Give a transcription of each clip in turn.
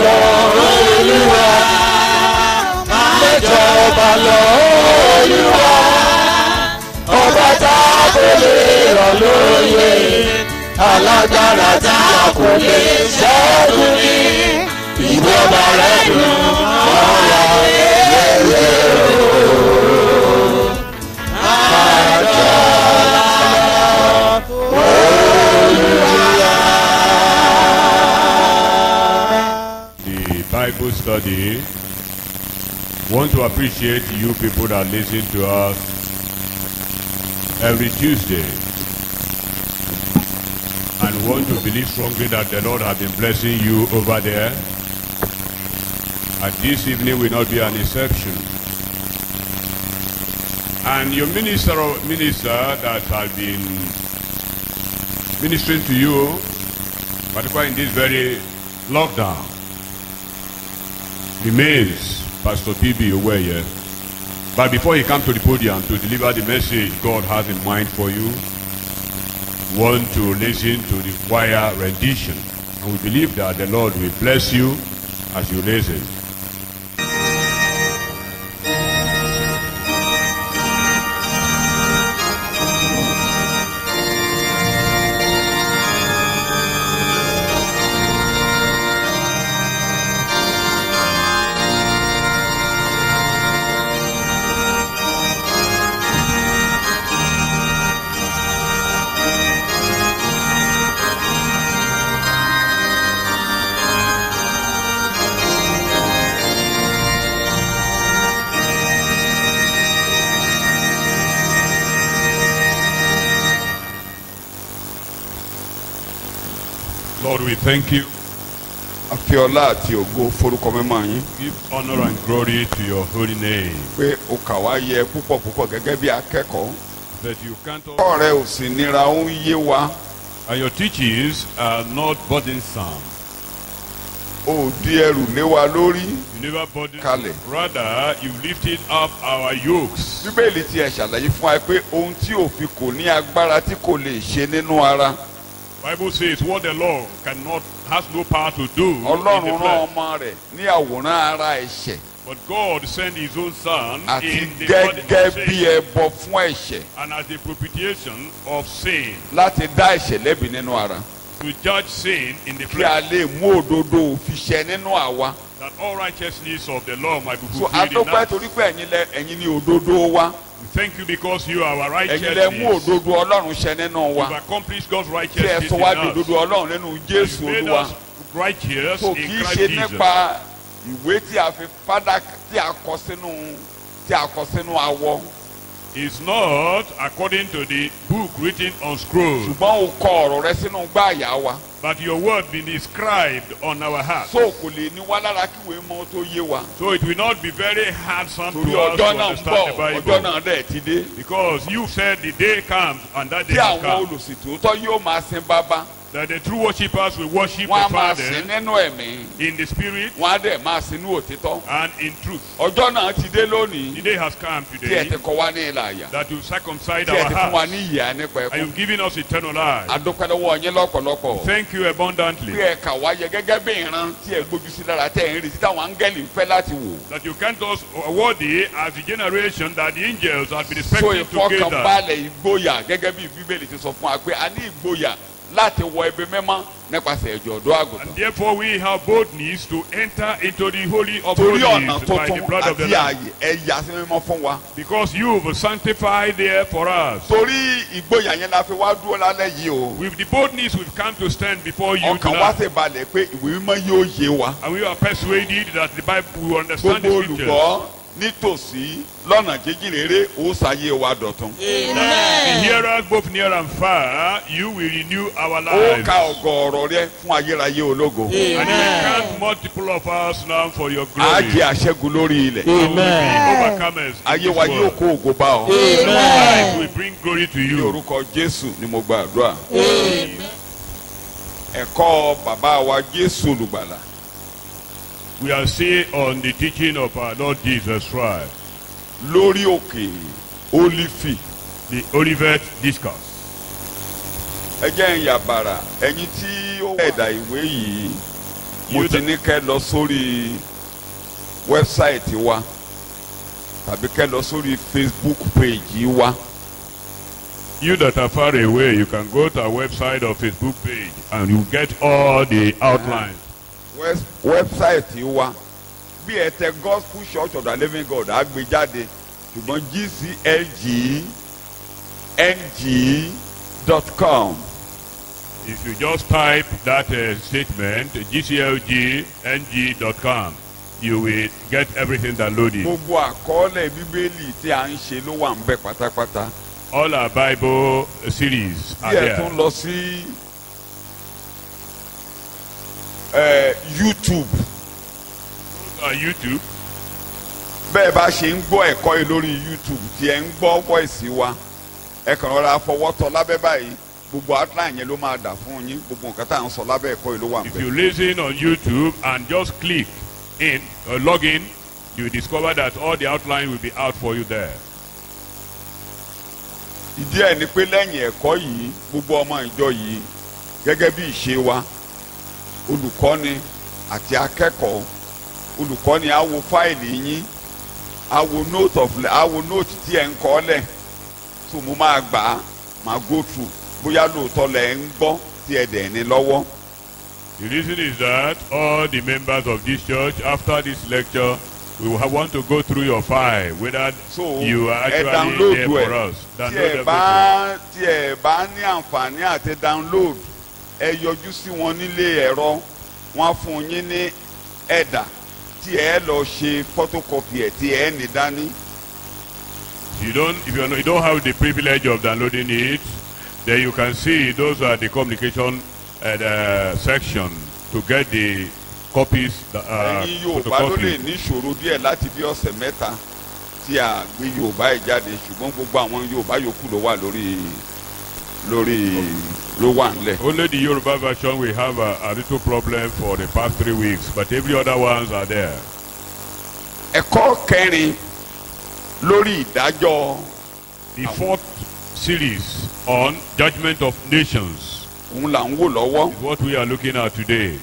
lọ Olúwa, máa jọba lọ Olúwa, ọba tá a kò lè rọ̀ lóyè, alágbára tí a kò lè ṣẹ́gun ní, ìjọba rẹ̀ dùn ọ̀rọ̀ ẹ̀yẹ o. Máa jọba Olúwa. Bible study. Want to appreciate you people that listen to us every Tuesday, and want to believe strongly that the Lord has been blessing you over there, and this evening will not be an exception. And your minister that has been ministering to you, particularly in this very lockdown, remains Pastor P.B. Oweye. But before he comes to the podium to deliver the message God has in mind for you, want to listen to the choir rendition. And we believe that the Lord will bless you as you listen. Lord, we thank you. Afiola àti ògo forúkọ mímọ́ yín. Give honor and glory to your holy name. Pé o kà wá yẹ púpọ̀ gẹ́gẹ́ bí akẹ́kọ̀ọ́. That you can't all... Ọ̀rẹ́ ò sì nira ó ń yé wa. And your teachings are not burdensome. O di ẹrù lé wa lórí. You never burden. Kalẹ̀. Rather, you lifted up our yokes. Bíbélì ti ẹ̀ ṣàlàyé fún wa pé ohun tí òfin kò ní agbára tí kò lè ṣe nínú ara. Bible says what the law has no power to do in the Ọlọ́run rán flesh. ọmọ rẹ̀ ní àwòrán ara ẹ̀ṣẹ̀. But God sent his own son Àti in the body of gẹ́gẹ́ bí sin ẹbọ fún ẹ̀ṣẹ̀. and as a propitiation of sin, Láti dá ẹ̀ṣẹ̀ lẹ́bi nínú ara. to judge sin in the Kí a flesh, lè mú òdodo òfin ṣẹ nínú àwa. that all righteousness of the law might be So fulfilled in adúpẹ́ us. torí pé ẹ̀yin ni òdodo wa. We thank you because you are our Ẹ̀yin lẹ mú righteousness. òdodo Ọlọ́run ṣẹ nínú You've wa. accomplished God's Tí ẹ righteousness sọ in wá di us. òdodo Ọlọ́run nínú And Jésù you made Olúwa. us righteous So in kì í Christ ṣe Jesus. nípa ìwé tí a fi fádà tí a kọ sínú awọ. It's not according to the book written on scroll, Ṣùgbọ́n o kọ ọ̀rọ̀ rẹ sínú gbáàyà wa. but your word been inscribed on our hearts. So kò lè ní wá lára kí ìwé mọ́ tó yé wa. So it will not be very handsome Torí to us to ọjọ́ náà ń understand the bọ̀, ọjọ́ Bible. náà dẹ̀ ti dé. Because you said the day comes and that day Tí has àwọn come. olùsìtòótọ́ yóò máa sin bàbá. That the true worshippers will worship Wọ́n á the máa sin Father nínú ẹ̀mí. in the spirit Wọ́n á dẹ̀ máa sin ní òtítọ́. and in truth. Ọjọ́ náà ti dé lónìí. The day has come Tí ẹ today ti kọ wá ní ìlà àyà. that you circumcise Tí ẹ our ti fún wa hearts ní ìyè nípa and ẹ̀kọ́. you've given us eternal life. Adúpẹ́ lọ́wọ́ yín lọ́pọ̀lọpọ̀. Thank you abundantly Bí ẹ kà wá yẹ gẹ́gẹ́ bí ìran tí ẹ gbójú sí lára tẹ̀ ń retí táwọn áńgẹ́lì ń fẹ́ láti wò. that you count us worthy as the generation that the angels have been So expecting to gather. ìfọkànbalẹ̀ ìgboyà gẹ́gẹ́ bí Bíbélì ti sọ fún wa pé a ní ìgboyà láti wọ ibi mímọ́ nípasẹ̀ ẹ̀jẹ̀ ọ̀dọ́ àgùntàn. And therefore we have boldness to enter into the holy of Torí ọ̀nà holies by the tuntun blood of the àti Lamb. ààyè ẹ̀yà sí mímọ́ fún wa. Because you've sanctified there for us. Torí ìgboyà yẹn la fi wá dúró lálẹ́ yìí o. With the boldness we've come to stand before you Ọkàn wa tonight. sì balẹ̀ pé ìwé mímọ́ yóò yé wa. And we are persuaded that the Bible will understand Gbogbo the scriptures. olùgbọ́ nítòsí lọ́nà jíjìn rere ó ṣàyè wa dọ̀tun. The hearers both near and far, you will renew our Ó lives. ka ọ̀gọ̀ọ̀rọ̀ rẹ fún ayérayé ológo. And you count multiple of us now for your Á glory. jẹ́ àṣẹ́gun lórí ilẹ̀. And we will be overcomers in Ayé this wa yóò world. kó ògo bá ọ. Life will bring glory to Ní you. orúkọ Jésù ni mo gbàdúrà. Ẹ̀kọ́ bàbá wa Jésù olùgbàlà. We are still on the teaching of our Lord Jesus Christ, Lórí òkè Ólífì. the Olivet Discourse. Ẹ jẹ́ ń yàbàrà ẹ̀yin tí ó ẹ̀dà ìwé yìí. mo ti ní kẹ́ lọ sórí wẹ́bsáìtì wa tàbí kẹ́ lọ sórí Facebook page wa. You that are far away, you can go to our website or Facebook page and you get all the outlines. Wẹ́bsáìtì wa bí ẹ tẹ Gospel Church of the Living God á gbé jáde ṣùgbọ́n gclgng.com. If you just type that statement, gclgng.com, you will get everything downloaded. Gbogbo àkọọ́lẹ̀ Bíbélì tí a ń ṣe ló wà ń bẹ̀ pátápátá. All our Bible series are Bí ẹ there. tún lọ sí YouTube. YouTube. Bẹ́ẹ̀ bá ṣe ń gbọ́ ẹ̀kọ́ yìí lórí YouTube tí ẹ ń gbọ́ voice wa ẹ kàn rọra fọwọ́ tọ́ lábẹ́ báyìí gbogbo outline yẹn ló máa dà fún yín gbogbo nǹkan tá à ń sọ lábẹ́ ẹ̀kọ́ yìí ló wà ń If bẹ̀. you listen on YouTube and just click in or log in, you discover that all the outline will be out for you there. Ìdí ẹ̀ ni pé lẹ́yìn ẹ̀kọ́ yìí gbogbo ọmọ ìjọ yìí gẹ́gẹ́ bí ìṣe wa olùkọ́ni àti akẹ́kọ̀ọ́ olùkọ́ni á wo fáìlì yín á wo note tí ẹ̀ ń kọ́ lẹ̀ so mo máa gbà á máa go through bóyá lóòótọ́ lẹ̀ ń gbọ́ tí ẹ̀ dẹ̀ ní lọ́wọ́. The reason is that all the members of this church, after this lecture, we will want to go through your file, whether So, you are actually download there ẹ. for us. Tí Download ẹ everything. tí ẹ bá ní àǹfààní àti download ẹ yọjú sí wọn nílé ẹ̀rọ wọn á fún yín ní ẹ̀dà tí ẹ lọ ṣe photocopy ẹ̀ tí ẹ ní dání. If you don't have the privilege of downloading it, then you can see those are the communication section to get the copies. Ẹ̀yin Yorùbá ló lè ní ìṣòro díẹ̀ láti bí ọ̀sẹ̀ mẹ́ta tí a gbé Yorùbá yìí jáde ṣùgbọ́n gbogbo àwọn Yorùbá yòókù ló wà ló wà nílẹ̀. Only the Yoruba version we have a little problem for the past 3 weeks, but every other ones are there. Ẹ̀kọ́ kẹrin lórí ìdájọ́. The fourth series on judgment of nations Òun là ń wò lọ́wọ́. is what we are looking at today.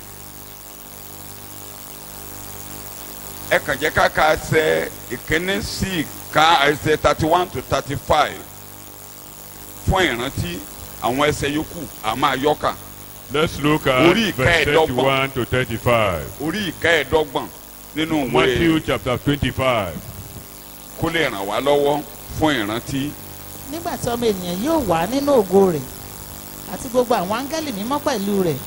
Ẹ kàn jẹ́ ká ka ẹsẹ̀ ìkíní sí ìka ẹsẹ̀ 31 to 35 fún ìrántí àwọn ẹsẹ̀ yòókù àmọ́ àyọkà. Let's look at Orí verse ìkẹẹ̀dọ́gbọ̀n. 31 to 35. Orí ìkẹẹ̀dọ́gbọ̀n nínú Matthew ìwé chapter 25. kó lè ràn wá lọ́wọ́ fún ìrántí. nígbà tí ọmọ ènìyàn yóò wá nínú ògo rẹ̀ àti gbogbo àwọn áńgẹ́lì mímọ́ pẹ̀lú rẹ̀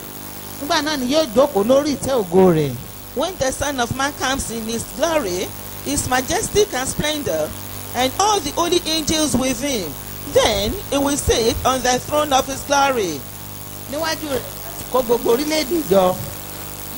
nígbà náà ni yóò jókòó lórí ìtẹ́ ògo rẹ̀. When the Son of Man comes in his glory, his majestic and splendor, and all the holy angels with him, then he will sit on the throne of his glory. níwájú rẹ̀ àti kó gbogbo orílẹ̀-èdè jọ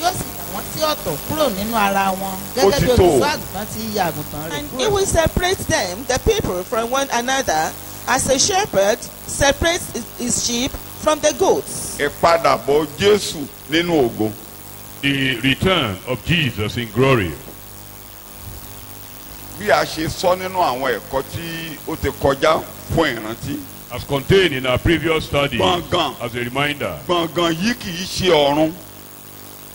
yóò sì yà wọ́n sí ọ̀tọ̀ kúrò nínú ara wọn gẹ́gẹ́ bí Ó ti tó. olùṣọ́ àgùntàn ti yà àgùntàn rẹ̀ And he kúrò. will separate them, the people, from one another, as a shepherd separates his sheep from the goats. Ìpadàbọ̀ Jésù nínú ògo. The return of Jesus in glory. Bí a ṣe sọ nínú àwọn ẹ̀kọ́ tí ó ti kọjá fún ìrántí. As contained in our previous study, Gbọ̀ngàn. as a reminder, Gbọ̀ngàn yìí kì í ṣe ọ̀run.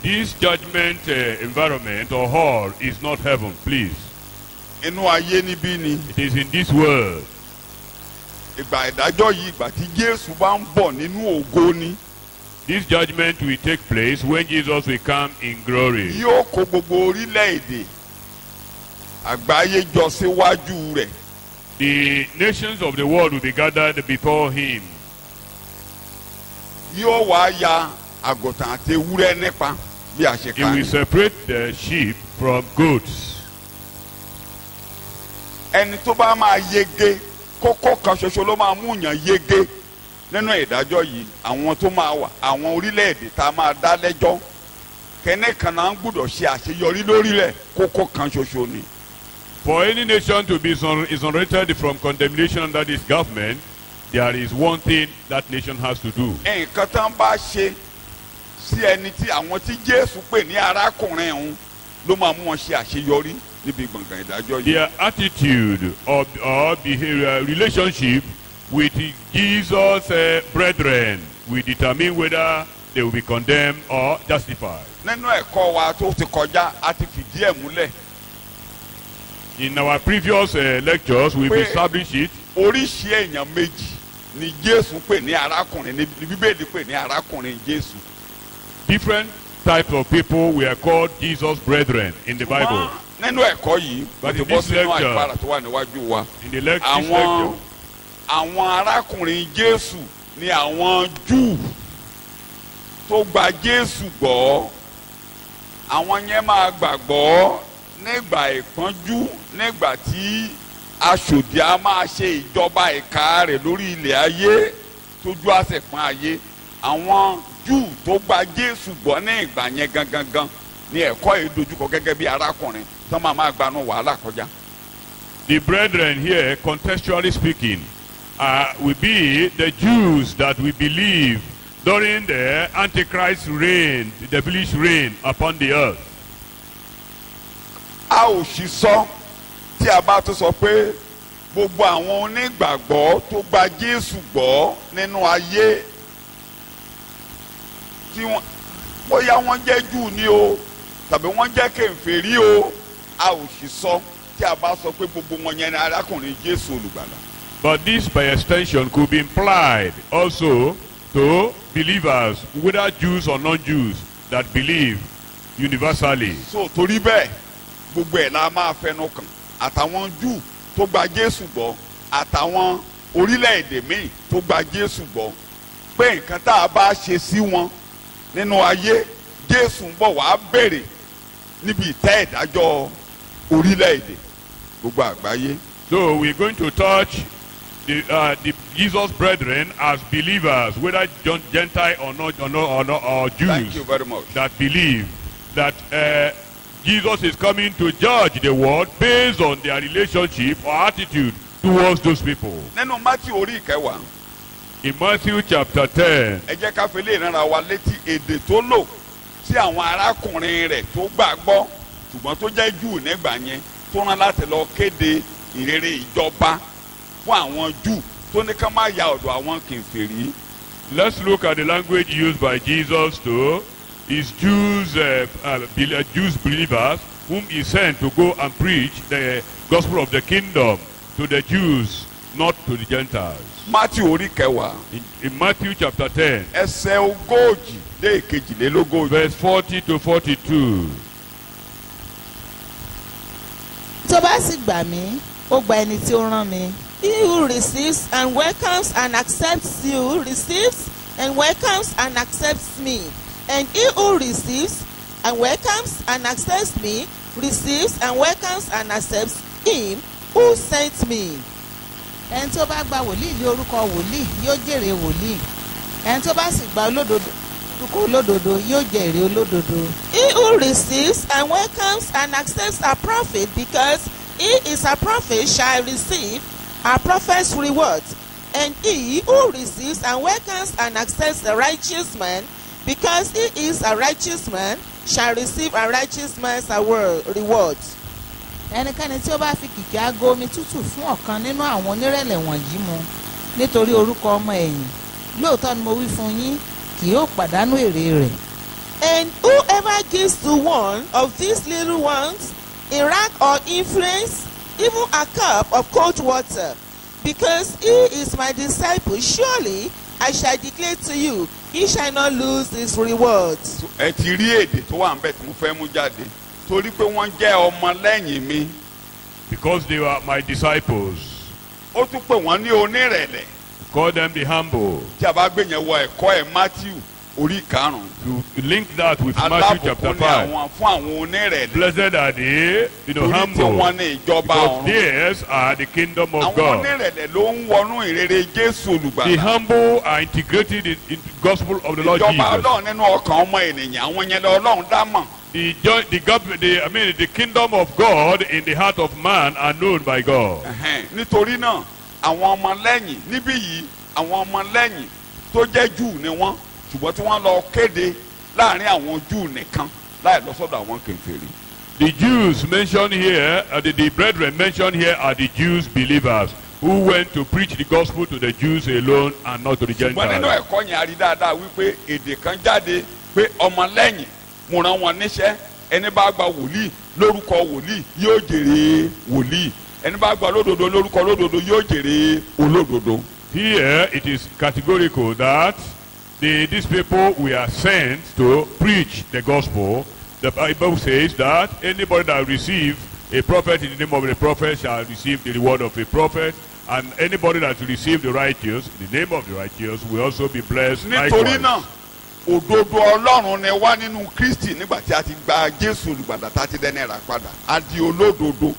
this judgment environment or hall is not heaven, please. Inú ayé níbí ni. It is in this world. Ìgbà ìdájọ́ yìí ìgbà tí Jésù bá ń bọ̀ nínú ògo ni. This judgment will take place when Jesus will come in glory. Yóò kó gbogbo orílẹ̀-èdè àgbáyé jọ síwájú rẹ̀. The nations of the world will be gathered before him. Yóò wá ya àgùntàn àti ewúrẹ́ nípa bí a ṣe He kà will ní. separate the sheep from goats. Ẹni tó bá máa yege kókó kan ṣoṣo ló máa mú yàn yege nínú ìdájọ́ yìí àwọn tó máa wà àwọn orílẹ̀-èdè tá a máa dá lẹ́jọ́ kẹ́ní kan náà ń gbọ́dọ̀ ṣe àṣeyọrí lórí rẹ̀ kókó kan ṣoṣo ni. For any nation to be exonerated from condemnation under this government, there is one thing that nation has to do. Nǹkan tán bá ṣe sí ẹni tí àwọn tí Jésù pè ní arákùnrin òun ló máa mú wọn ṣe àṣeyọrí níbi gbọ̀ngàn ìdájọ́ yìí. Their attitude or behavior, relationship with Jesus' brethren will determine whether they will be condemned or justified. nínú ẹ̀kọ́ wa tó ti kọjá a ti fìdí ẹ̀ múlẹ̀. In our previous lectures, we've Pé- established it. oríṣi èèyàn méjì ni Jésù pè ní arákùnrin ní Bíbélì pè ní arákùnrin Jésù. Different types of people were called Jesus' brethren in the Bible. Ṣùgbọ́n nínú ẹ̀kọ́ yìí But wọ́n ti in bọ́ this sínú lecture- àìpara tó wà níwájú wa. In the this àwọn lecture, àwọn arákùnrin Jésù ni àwọn Júù tó gba Jésù gbọ́. àwọn yẹn máa gbàgbọ́ nígbà ìpọ́njú nígbà tí aṣòdì á máa ṣe ìjọba ìka rẹ̀ lórí ilẹ̀ ayé tójú àṣẹpọ̀n ayé. àwọn Júù tó gba Jésù gbọ́ ní ìgbà yẹn gangan ni ẹ̀kọ́ yìí dojúkọ gẹ́gẹ́ bí arákùnrin tó máa gbanú wàhálà kọjá. the brethren here, contextually speaking, will be the Jews that we believe during the Antichrist reign, the devilish reign upon the earth. a ò sì sọ tí a bá tún sọ pé gbogbo àwọn onígbàgbọ́ tó gba Jésù gbọ́ nínú ayé tí wọ́n bóyá wọ́n jẹ́ Júù ni o tàbí wọ́n jẹ́ kèfèrí o a ò sì sọ tí a bá sọ pé gbogbo wọn yẹn ni arákùnrin Jésù olùgbàlà. But this by extension could be implied also to believers, whether Jews or non-Jews, that believe universally. so torí bẹ́ẹ̀ gbogbo ẹ̀ la máa fẹnu kàn àtàwọn Júù tó gba Jésù gbọ́ àtàwọn orílẹ̀-èdè míì tó gba Jésù gbọ́ pé nǹkan tá a bá ṣe sí wọn nínú ayé Jésù ń bọ̀ wá béèrè níbi ìtẹ́ ìdájọ́ orílẹ̀-èdè gbogbo àgbáyé. So we're going to touch the Jesus brethren as believers, whether Gentile or not, or Jews, Thank you very much. that believe that Jesus is coming to judge the world based on their relationship or attitude towards those people. nínú Mátíù orí ìkẹwàá In Matthew chapter 10, ẹ jẹ́ ká fi lè ránra wa létí èdè tó lò sí àwọn arákùnrin rẹ̀ tó gbàgbọ́ ṣùgbọ́n tó jẹ́ Júù nígbà yẹn tó rán láti lọ kéde ìrere ìjọba fún àwọn Júù tó ní ká má ya ọ̀dọ̀ àwọn kèfèrí. let's look at the language used by Jesus to his Jews believers whom he sent to go and preach the gospel of the kingdom to the Jews, not to the Gentiles. Mátíù orí kẹwàá In Matthew chapter 10, ẹsẹ̀ ogójì dé ìkejìlélógójì. verse 40 to 42. tó bá sì gbà mí ó gba ẹni tí ó rán mi. He who receives and welcomes and accepts you receives and welcomes and accepts me. And he who receives and welcomes and accepts me receives and welcomes and accepts him who sent me. ẹni tó bá gba wòlíì ní orúkọ wòlíì yóò jèrè wòlíì ẹni tó bá sì gba olódodo orúkọ olódodo yóò jẹ èrè olódodo. He who receives and welcomes and accepts a prophet because he is a prophet shall receive a prophet's reward. And he who receives and welcomes and accepts a righteous man because he is a righteous man shall receive a righteous man's reward. ẹnikẹ́ni tí ó bá fi kìkì aago omi tútù fún ọ̀kan nínú àwọn onírẹ̀lẹ̀ wọ̀nyí mu nítorí orúkọ ọmọ ẹ̀yìn lóòótọ́ ni mo wí fún yín kì yóò pàdánù èrè rẹ̀. And whoever gives to one of these little ones a rag or influence, even a cup of cold water, because he is my disciple, surely I shall declare to you, he shall not lose his reward. ẹ ti rí èdè tó wà ń bẹ̀ tí mo fẹ́ mú jáde torí pé wọ́n jẹ́ ọmọ lẹ́yìn mi. Because they were my disciples. ó tún pè wọ́n ní onírẹ̀lẹ̀ Call them the humble. tí a bá gbé yẹn wọ ẹ̀kọ́ ẹ̀ Mátíù orí karùn-ún. To link that with Matthew chapter alábùkún ní 5. àwọn fún àwọn onírẹ̀lẹ̀ Blessed are they, torí tí humble, wọ́n ní ìjọba because ọ̀run. theirs are the kingdom of àwọn God. onírẹ̀lẹ̀ ló ń wọnú ìrere Jésù The olùgbàlà. humble are integrated in the gospel of the Lord ìjọba Jesus. Ọlọ́run nínú ọkàn ọmọ ènìyàn àwọn yẹn lọ Ọlọ́run dá mọ̀. The kingdom of God in the heart of man are known by God. nítorí náà àwọn ọmọlẹ́yìn níbí yìí àwọn ọmọlẹ́yìn tó jẹ́ Júù ni wọ́n ṣùgbọ́n tí wọ́n lọ kéde láàrin àwọn Júù nìkan láì lọ sọ́dọ̀ àwọn kèfèrí. The Jews mentioned here, the brethren mentioned here are the Jews believers, who went to preach the gospel to the Jews alone and not to the ṣùgbọ́n nínú Gentiles. ẹ̀kọ́ yẹn a rí dáadáa wípé èdè kan jáde pé ọmọlẹ́yìn mo rán wọn níṣẹ́ ẹni bá gba wòlíì lórúkọ wòlíì yóò jèrè wòlíì ẹni bá gba olódodo lórúkọ olódodo yóò jèrè olódodo. Here it is categorical that these people were sent to preach the gospel. The Bible says that anybody that receives a prophet in the name of the prophet shall receive the reward of a prophet, and anybody that receives the righteous in the name of the righteous will also be blessed nítorí náà likewise. òdodo ọlọ́run ni wá nínú Kristi nígbà tí a ti gba Jésù olùgbàlà tá a ti dẹ́ni rà padà a di olódodo.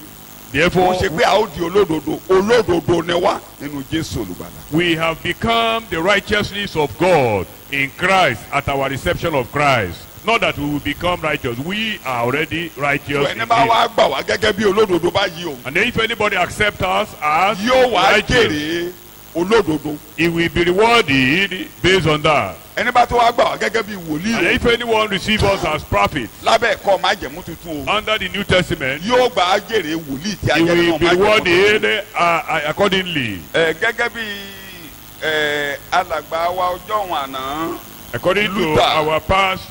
Therefore, wọ́n ṣe pé a ó di olódodo olódodo ni wá nínú Jésù olùgbàlà. we have become the righteousness of God in Christ at our reception of Christ. Not that we will become righteous. We are already righteous in ẹni bá Him. wá gbà wá gẹ́gẹ́ bí olódodo báyìí o And then if anybody accepts us as yóò wá righteous, jèrè olódodo. he will be rewarded based on that. ẹni bá tó wá gbà wá gẹ́gẹ́ bí wòlíì And o if anyone receives us as prophets lábẹ́ ẹ̀kọ́ májẹ̀mú tuntun o under the New Testament, yóò gbà á jèrè wòlíì tí a he jẹ́ will nínú be májẹ̀mú tuntun. rewarded accordingly. Gẹ́gẹ́ bí alàgbà wa ọjọ́ wọn àná According to Luther. our past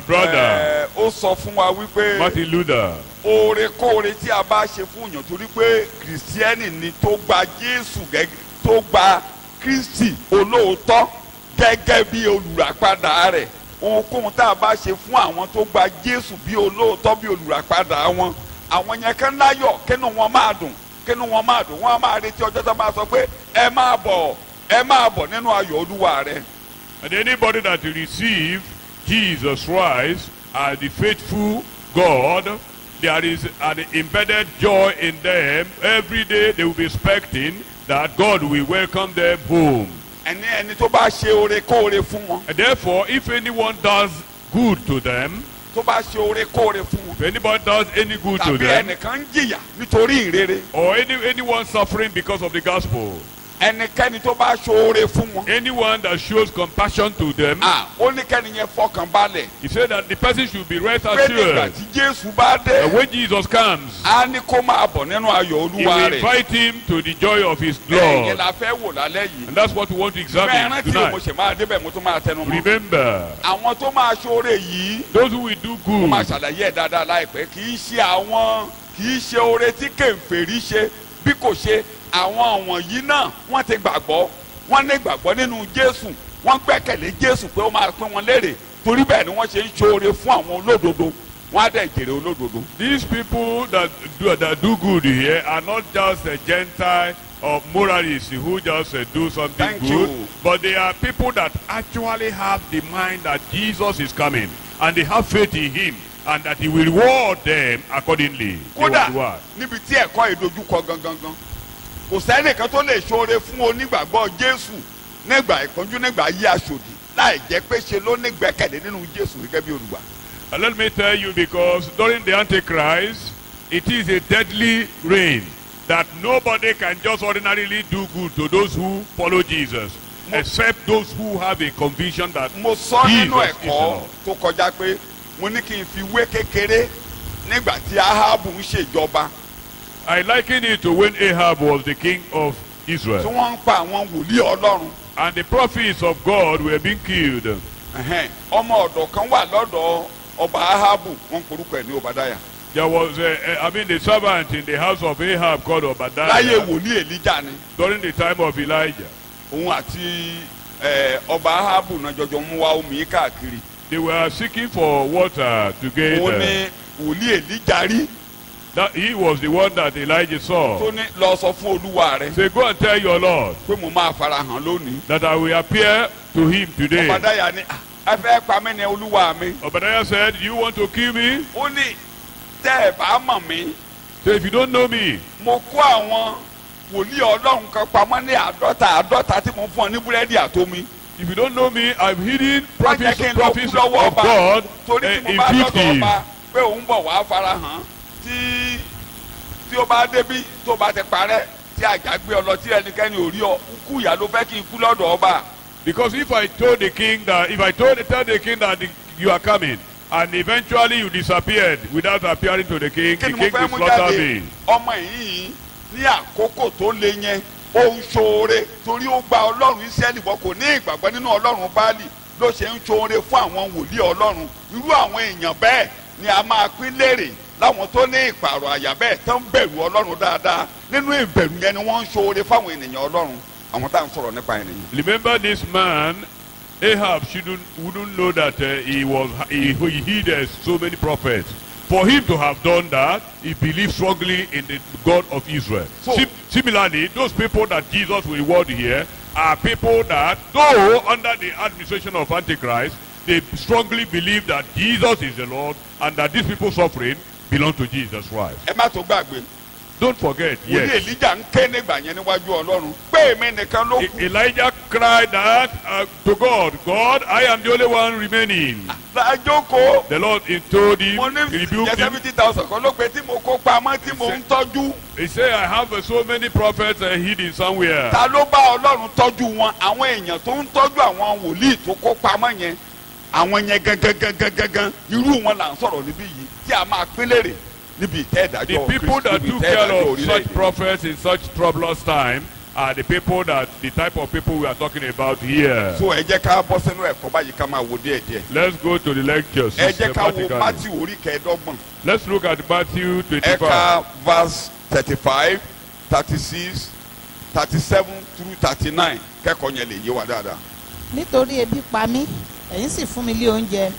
brother, ó sọ fún wa wípé Martin Luther, oore-kóore tí a bá ṣe fún yàn torí pé kìrìsìtẹ́nì ni tó gba Jésù tó gba Kristi olóòótọ́ gẹ́gẹ́ bí olùràpadà rẹ̀ ohunkóhun tá a bá ṣe fún àwọn tó gba Jésù bí olóòótọ́ bí olùràpadà wọn àwọn yẹn kán láyọ̀ kínú wọn máa dùn wọ́n á máa retí ọjọ́ tó máa sọ pé ẹ máa bọ̀ nínú ayọ̀ Olúwa rẹ̀. and anybody that receive Jesus Christ as the faithful God, there is an embedded joy in them. Every day they will be expecting that God will welcome them home. ẹni tó bá ṣe oore-kóore fún wọn And therefore, if anyone does good to them, tó bá ṣe oore-kóore fún wọn if anybody does any good to tàbí them, ẹnìkan ń jìyà nítorí ìrere or anyone suffering because of the gospel, ẹnikẹ́ni tó bá ṣoore fún wọn anyone that shows compassion to them, ó ní kẹ́ni yẹn fọkàn balẹ̀ he said that the person should be rest pé nígbà assured tí Jésù bá that dé when Jesus comes, á ní kó máa bọ̀ nínú ayọ̀ he Olúwa will rẹ̀ invite him to the joy of his ẹ̀yìn Lord. la fẹ́ wò lálẹ́ yìí And that's what we want to examine mẹ́rin tí mo tonight. ṣe máa débẹ̀ mo tún máa tẹnu mọ́ Remember, àwọn tó máa ṣoore yìí those who will do mo máa good, ṣàlàyé ẹ̀ dáadáa láìpẹ́ kì í ṣe oore tí kèfèrí ṣe bí kò ṣe àwọn wọ̀nyí náà wọ́n ti gbàgbọ́ wọ́n ní gbàgbọ́ nínú Jésù wọ́n gbẹ́kẹ̀lé Jésù pé ó máa pín wọn lérè torí bẹ́ẹ̀ ni wọ́n ṣe ń ṣoore fún àwọn olódodo wọ́n á dẹ̀ jèrè olódodo. these people that do good here are not just a Gentile or moralists who just do something Thank good, you. but they are people that actually have the mind that Jesus is coming, and they have faith in him, and that he will reward them accordingly. kódà They will reward. níbi tí ẹ̀kọ́ ìdojúkọ gangan kò sẹ́nìkan tó lè ṣoore fún onígbàgbọ́ Jésù nígbà ìpọ́njú nígbà yí aṣòdì láì jẹ́ pé ṣe ló ní gbẹ́kẹ̀lé nínú Jésù gẹ́gẹ́ bí olùgbà. And let me tell you, because during the Antichrist, it is a deadly reign that nobody can just ordinarily do good to those who follow Jesus, except those who have a conviction that mo sọ nínú Jesus is the ẹ̀kọ́ Lord. tó kọjá pé mo ní kí n fi wé kékeré nígbà tí Ahabu ń ṣèjọba I liken it to when Ahab was the king of tí Israel, wọ́n ń pa àwọn wòlíì Ọlọ́run. and the prophets of God were being killed. Ọmọ ọ̀dọ̀ kan wà lọ́dọ̀ ọba Ahabu wọ́n ń porúkọ ẹ̀ ní Obadiah There was, the servant in the house of Ahab called láyé Obadiah wòlíì Èlíjà ni during the time of Elijah. òun àti ọba Ahabu náà jọjọ mú wá omi káàkiri They were seeking for water òun together. ní wòlíì Èlíjà rí That he was the one that Elijah saw. tó ní lọ sọ fún olúwa rẹ̀ Say, go and tell your Lord pé mo máa farahàn lónìí. that I will appear to him today. Obadiah ní ẹ fẹ́ pa mí ní olúwa mi. Obadiah said, you want to kill me? ó ní tẹ́ ẹ bá mọ̀ mí Say, if you don't know me, mo kó àwọn wòlíì Ọlọ́run kan pamọ́ ní àádọ́ta tí mo fún ọ ní búrẹ́dì àtomi. if you don't know me, I've hidden Má jẹ́ kí n lọ kú prophets lọ́wọ́ of ọba God torí tí mo in bá lọ́dọ̀ 50. ọba pé òun bọ̀ wá farahàn tí ó bá débí tó bá ti parẹ́ tí àjà gbé ọ lọ tí ẹnikẹ́ni ò rí ọ kú ìyá ló fẹ́ kí n kú lọ́dọ̀ ọba. Because if I told the king that, tell the king that you are coming, and eventually you disappeared without appearing to the king kí ni mo will fẹ́ mú slaughter jáde me. ọmọ yìí ní àkókò tó le yẹn ó ń ṣoore torí ó gba ọlọ́run Ísírẹ́lì bọ́, kò ní ìgbàgbọ́ nínú ọlọ́run Báálì ló ṣe ń ṣoore fún àwọn wòlíì ọlọ́run. Irú àwọn èèyàn bẹ́ẹ̀ ni a máa pín lérè láwọn tó ní ìpààrọ̀ àyà bẹ́ẹ̀ tó ń bẹ̀rù ọlọ́run dáadáa. Nínú ìbẹ̀rù yẹn ni wọ́n ń ṣoore fáwọn ènìyàn ọlọ́run, àwọn tá à ń sọ̀rọ̀ nípa ènìyàn. Remember this man, Ahab wouldn't know that he heeded so many prophets. For him to have done that, he believed strongly in the God of Israel. So- Similarly, those people that Jesus will reward here are people that, though under the administration of Antichrist, they strongly believe that Jesus is the Lord and that these people suffering belong to Jesus Christ. Ẹ má tó gbàgbé, Don't forget, wòlíì yes. Èlíjà ń ké nígbà yẹn níwájú ọlọ́run pé èmi nìkan ló kù. Elijah cried that to God, God, I am the only one remaining. Lájókòó. The Lord told him, Mo ní he rebuked him. 70,000 kan ló pe tí mo kó pamọ́ tí mo ń tọ́jú. He said, I have so many prophets hidden somewhere. Ta ló bá ọlọ́run tọ́jú wọn? Àwọn èèyàn tó ń tọ́jú àwọn wòlíì tó kó pamọ́ yẹn, àwọn yẹn gangan irú wọn là ń sọ̀rọ̀ níbí yìí tí a máa pín lérè níbi ìtẹ́ ìdájọ́ The people that níbi took ìtẹ́ care ìdájọ́ of such orílẹ̀-èdè. prophets in such troublous time are the people that, the type of people we are talking about here. So ẹ jẹ́ ká bọ́ sínú ẹ̀kọ́ báyìí ká máa wo díẹ̀díẹ̀. Let's go to the lectures. Ẹ jẹ́ ká wo systematically. Matthew orí kẹẹ̀ẹ́dọ́gbọ̀n. Let's look at Matthew Ẹ 25. ka verse 35, 36, 37 through 39 kẹ́kọ̀ọ́ yẹn lè yé wa dáadáa. nítorí ebi pa mí ẹ̀yin sì fún mi lé oúnjẹ,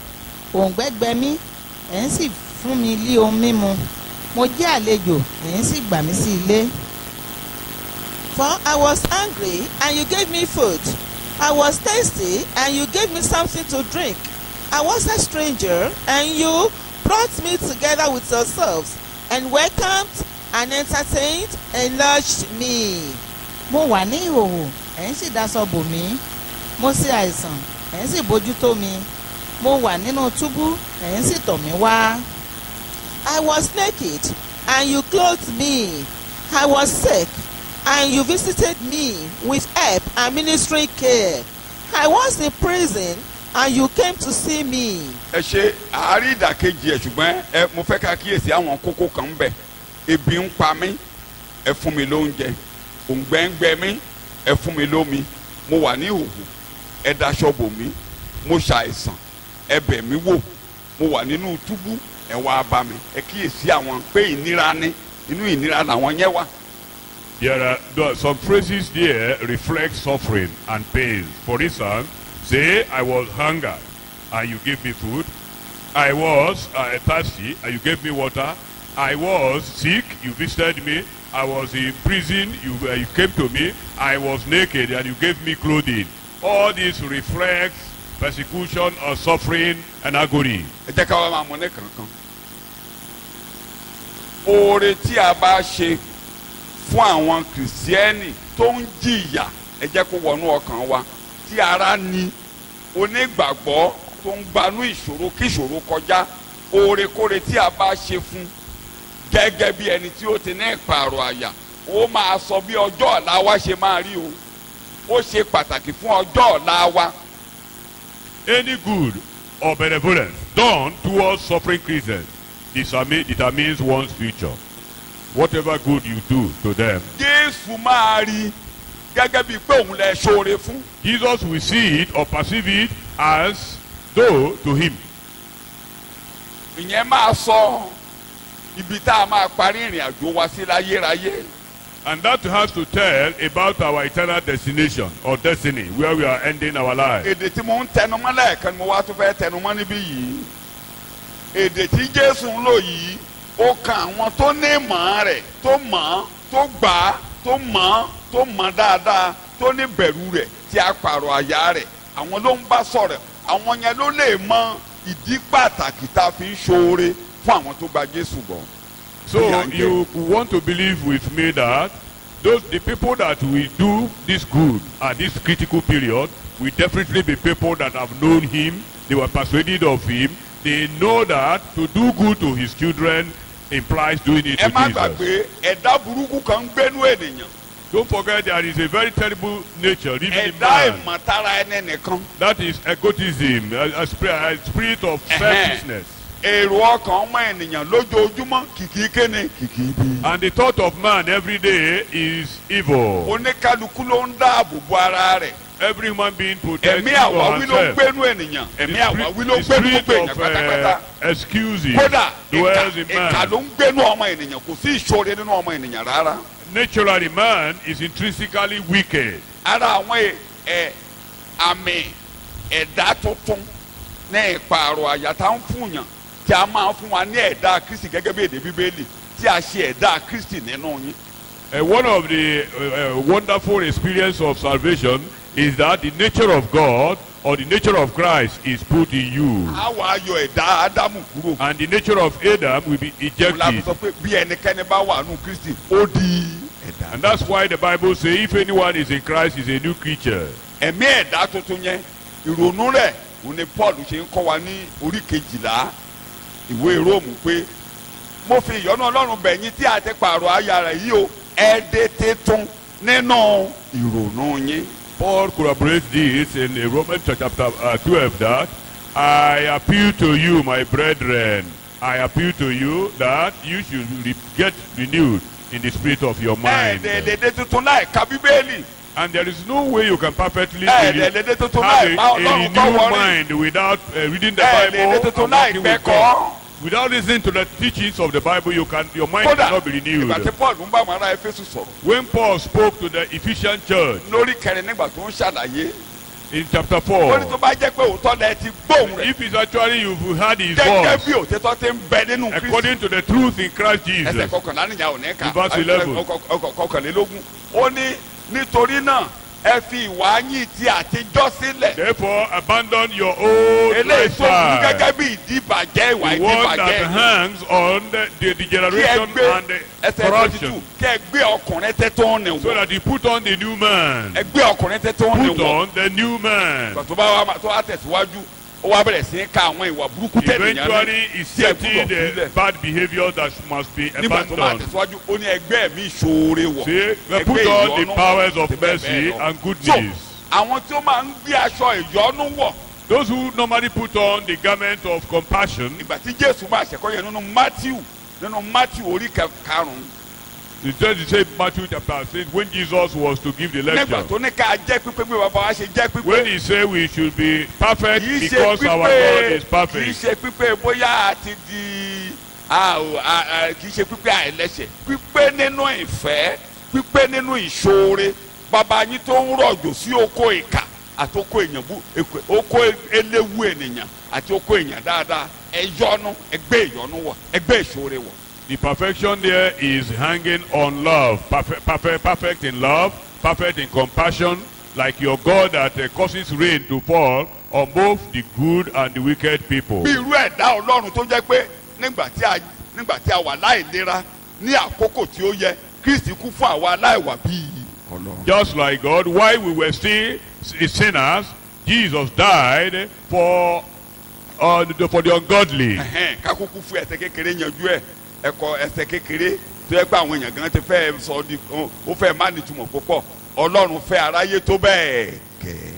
òǹgbẹ gbẹ mí ẹ̀yin sì fún mi lé ohun mímu, mo jẹ́ àlejò ẹ̀yin sì gbà mí sí ilé. For I was hungry, and you gave me food. I was thirsty, and you gave me something to drink. I was a stranger, and you brought me together with yourselves, and welcomed and entertained and lodged me. Mo wà ní ìhòhò ẹ̀yin sì daṣọ bò mí, mo ṣe àìsàn ẹ̀yin sì bójú tó mi, mo wà nínú túbú ẹ̀yin sì tọ̀ mí wá. I was naked, and you clothed me. I was sick, and you visited me with help and ministering care. I was in prison, and you came to see me. Ẹ ṣe àárí ìdàkejì ẹ̀ ṣùgbọ́n mo fẹ́ ká kíyèsí àwọn kókó kan bẹ̀. Ebi ń pa mí, ẹ fún mi lóúnjẹ. Òǹgbẹ ń gbẹ mí, ẹ fún mi lómi. Mo wà ní ìhòhò, ẹ daṣọ bò mí. Mo ṣàìsàn, ẹ bẹ̀ mí wò. Mo wà nínú túbú, ẹ wá bá mi. Ẹ kíyèsí àwọn pé ìnira ni, inú ìnira làwọn yẹn wà. There are some phrases there reflect suffering and pain. For instance, say, I was hungered and you gave me food. I was thirsty and you gave me water. I was sick, you visited me. I was in prison, you came to me. I was naked and you gave me clothing. All this reflects persecution or suffering and agony. Ẹ jẹ́ ká wá máa mọ̀ ní kankan. Oore tí a bá ṣe fún àwọn kìrìsìtẹ́nì tó ń jìyà, ẹ jẹ́ kó wọnú ọkàn wa. Tí ara ni onígbàgbọ́ tó ń gbanú ìṣòro kí ìṣòro kọjá, oorekóore tí a bá ṣe fún gẹ́gẹ́ bí ẹni tí ó ti ní ìpààrọ̀ àyà, ó máa sọ bí ọjọ́ ọ̀la wa ṣe máa rí o. Ó ṣe pàtàkì fún ọjọ́ ọ̀la wa. Any good or benevolence done towards suffering Christians determines one's future. Whatever good you do to them, Jésù máa rí gẹ́gẹ́ bí pé òun lè ṣoore fún. Jesus will see it or perceive it as though to him. Ìyẹn máa sọ ibi tá a máa parí ìrìn àjò wa sí láyérayé. And that has to tell about our eternal destination or destiny, where we are ending our life. Èdè tí mo ń tẹnumọ́ lẹ́ẹ̀kan ni mo wá tún fẹ́ tẹnumọ́ níbí yìí. Èdè tí Jésù ń lò yìí, ó kan àwọn tó ní ìmọ̀ rẹ̀, tó mọ̀, tó gbà á, tó mọ̀, tó mọ̀ dáadáa, tó ní bẹ̀rù rẹ̀, tí a pààrọ̀ àyà rẹ̀. Àwọn ló ń bá sọ̀rọ̀. Àwọn yẹn ló lè mọ ìdí pàtàkì tá a fi ń ṣoore fún àwọn tó gba Jésù gbọ́. So you want to believe with me that the people that will do this good at this critical period will definitely be people that have known him, they were persuaded of him, they know that to do good to his children implies doing it to Ẹ má Jesus. gbàgbé ẹ̀dá burúkú kan ń gbénú ènìyàn. Don't forget there is a very terrible nature living in Ẹ̀dá man. ìmọ̀tara ẹni nìkan. That is egotism, a spirit of selfishness. èrò ọkàn ọmọ ènìyàn lójoojúmọ́ kìkì kéne kìkì ibi. And the thought of man every day is evil. oníkálukú ló ń dáàbò bo ara rẹ̀. Every human being protects ẹ̀mí for àwáwí ló ń himself. gbénú ènìyàn. ẹ̀mí àwáwí ló ń The gbénú spirit gbogbo èèyàn of pátápátá. excuses kódà dwells in ìkà man. ló ń gbénú ọmọ ènìyàn kò sí ìṣòro nínú ọmọ ènìyàn rárá. Naturally, man is intrinsically wicked. ara àwọn àmì ẹ̀dá tuntun ní ìpààrọ̀ àyà tá ń fúnyàn tí a máa fún wa ní ẹ̀dá Kristi gẹ́gẹ́ bí èdè Bíbélì tí a ṣe ẹ̀dá Kristi nínú yín. One of the wonderful experience of salvation is that the nature of God or the nature of Christ is put in you. a wá yọ ẹ̀dá Ádámù kúrò. And the nature of Adam will be òun la fi ejected. sọ pé bí ẹnikẹ́ni bá wà nù Kristi ó di ẹ̀dá. And that's why the Bible says if anyone is in Christ is a new creature. ẹ̀mí ẹ̀dá tuntun yẹn ìrònú rẹ̀ òun ni Paul ṣe ń kọ́ wa ní orí 12 ìwé Róòmù pé mo fi ìyọ́nú Ọlọ́run bẹ̀ yín tí a ti pààrọ̀ aya rẹ̀ yìí o ẹ dé títún nínú ìrònú yín. Paul corroborates this in Romans chapter 12 that I appeal to you, my brethren, I appeal to you that you should get renewed in the spirit of your mind. ẹ̀ẹ́dẹ̀ẹ̀dẹ̀ tuntun láì ka Bíbélì. And there is no way you can perfectly Hey, have the tuntun a láì bá Ọlọ́run kọ́ renewed wọrí. mind without reading the Hey, the Bible tuntun and láì walking with gbẹ́kọ̀ọ́. God. Without listening to the teachings of the Bible, your mind kódà cannot be renewed. ìgbà tí Paul ń bá àwọn ará Éfésù sọ̀rọ̀ When Paul spoke to the Ephesian church lórí kẹrin nígbà tó ń ṣàlàyé in chapter ó ní tó 4, bá jẹ́ pé òótọ́ lẹ ti gbóhùn rẹ̀ if it's actually you've heard his gẹ́gẹ́ voice, bí òtítọ́ ti ń bẹ nínú Kristi. according to the truth in Christ ẹsẹ̀ Jesus, kọkànlá nìyà ò ní ká Verse 11. kọkànlélógún ó ní nítorí náà ẹ fi ìwà yín ti àtijọ́ sílẹ̀ therefore abandon your old eléyìí tó kú lifestyle, gẹ́gẹ́ bí ìdíbàjẹ́ ìwà the one that ìdíbàjẹ́ hangs on the kí ẹ degeneration gbé and the ẹsẹ̀ 42 corruption, kí ẹ gbé ọkùnrin tẹ́ tó ń nì so wọ̀ that you put on the new man. ẹ gbé ọkùnrin tẹ́ tó ń nì Put wọ̀ on the new man. ìgbà tó bá tẹ̀síwájú ó wá bẹ̀rẹ̀ sí í ka àwọn ìwà burúkú tẹ̀lé Eventually, he's tí ẹ setting gbúdọ̀ the sílẹ̀ bad behavior that must be nígbà tó bá abandoned. tẹ̀síwájú ó ní ẹgbẹ́ mi ìṣòro wọ̀ See, we ẹgbẹ́ put on the ìyọ́nú powers of àti bẹ́ẹ̀ mercy bẹ́ẹ̀ lọ. and So, goodness. àwọn tí ó máa ń gbé aṣọ ìyọ́nú wọ̀ Those who normally put on the garment of compassion, ìgbà tí Jésù máa ṣẹ̀kọ́ yẹn nínú Matthew orí karùn-ún the church say Matthew chapter 6, when Jesus was to give the nígbà lecture, tó ní ká jẹ́ pípé bí bàbá wa ṣe jẹ́ when pípé he said we should be perfect kì í ṣe because our God pípé is kì í perfect, ṣe pípé bóyá a ti di kì í ṣe pípé àìlẹ́ṣẹ̀ pípé nínú ìfẹ́ pípé nínú ìṣoore bàbá yín tó ń rọ̀jò sí oko ìkà àti oko èèyàn oko eléwu ènìyàn àti oko èèyàn dáadáa ẹ̀yọ́nú ẹgbẹ́ ìyọ́nú wọ̀ ẹgbẹ́ ìṣoore wọ̀. the perfection there is hanging on love. Perfect in love, perfect in compassion, like your God that causes rain to fall on both the good and the wicked people. bí irú ẹ̀dá Ọlọ́run tó jẹ́ pé nígbà tí a wà láìlera ní àkókò tí ó yẹ Kristi kú fún àwa aláìwà bíi Ọlọ́run. Just like God, while we were still sinners, Jesus died for the ungodly. kákúkú fún ẹ̀ṣẹ̀ kékeré yanjú ẹ̀ ẹ̀kọ́ ẹ̀ṣẹ̀ kékeré tó yẹ pé àwọn èèyàn gan ti fẹ́ sọ di ó fẹ́ má nítumọ̀ púpọ̀ Ọlọ́run fẹ́ aráyé tó bẹ́ẹ̀ gẹ́.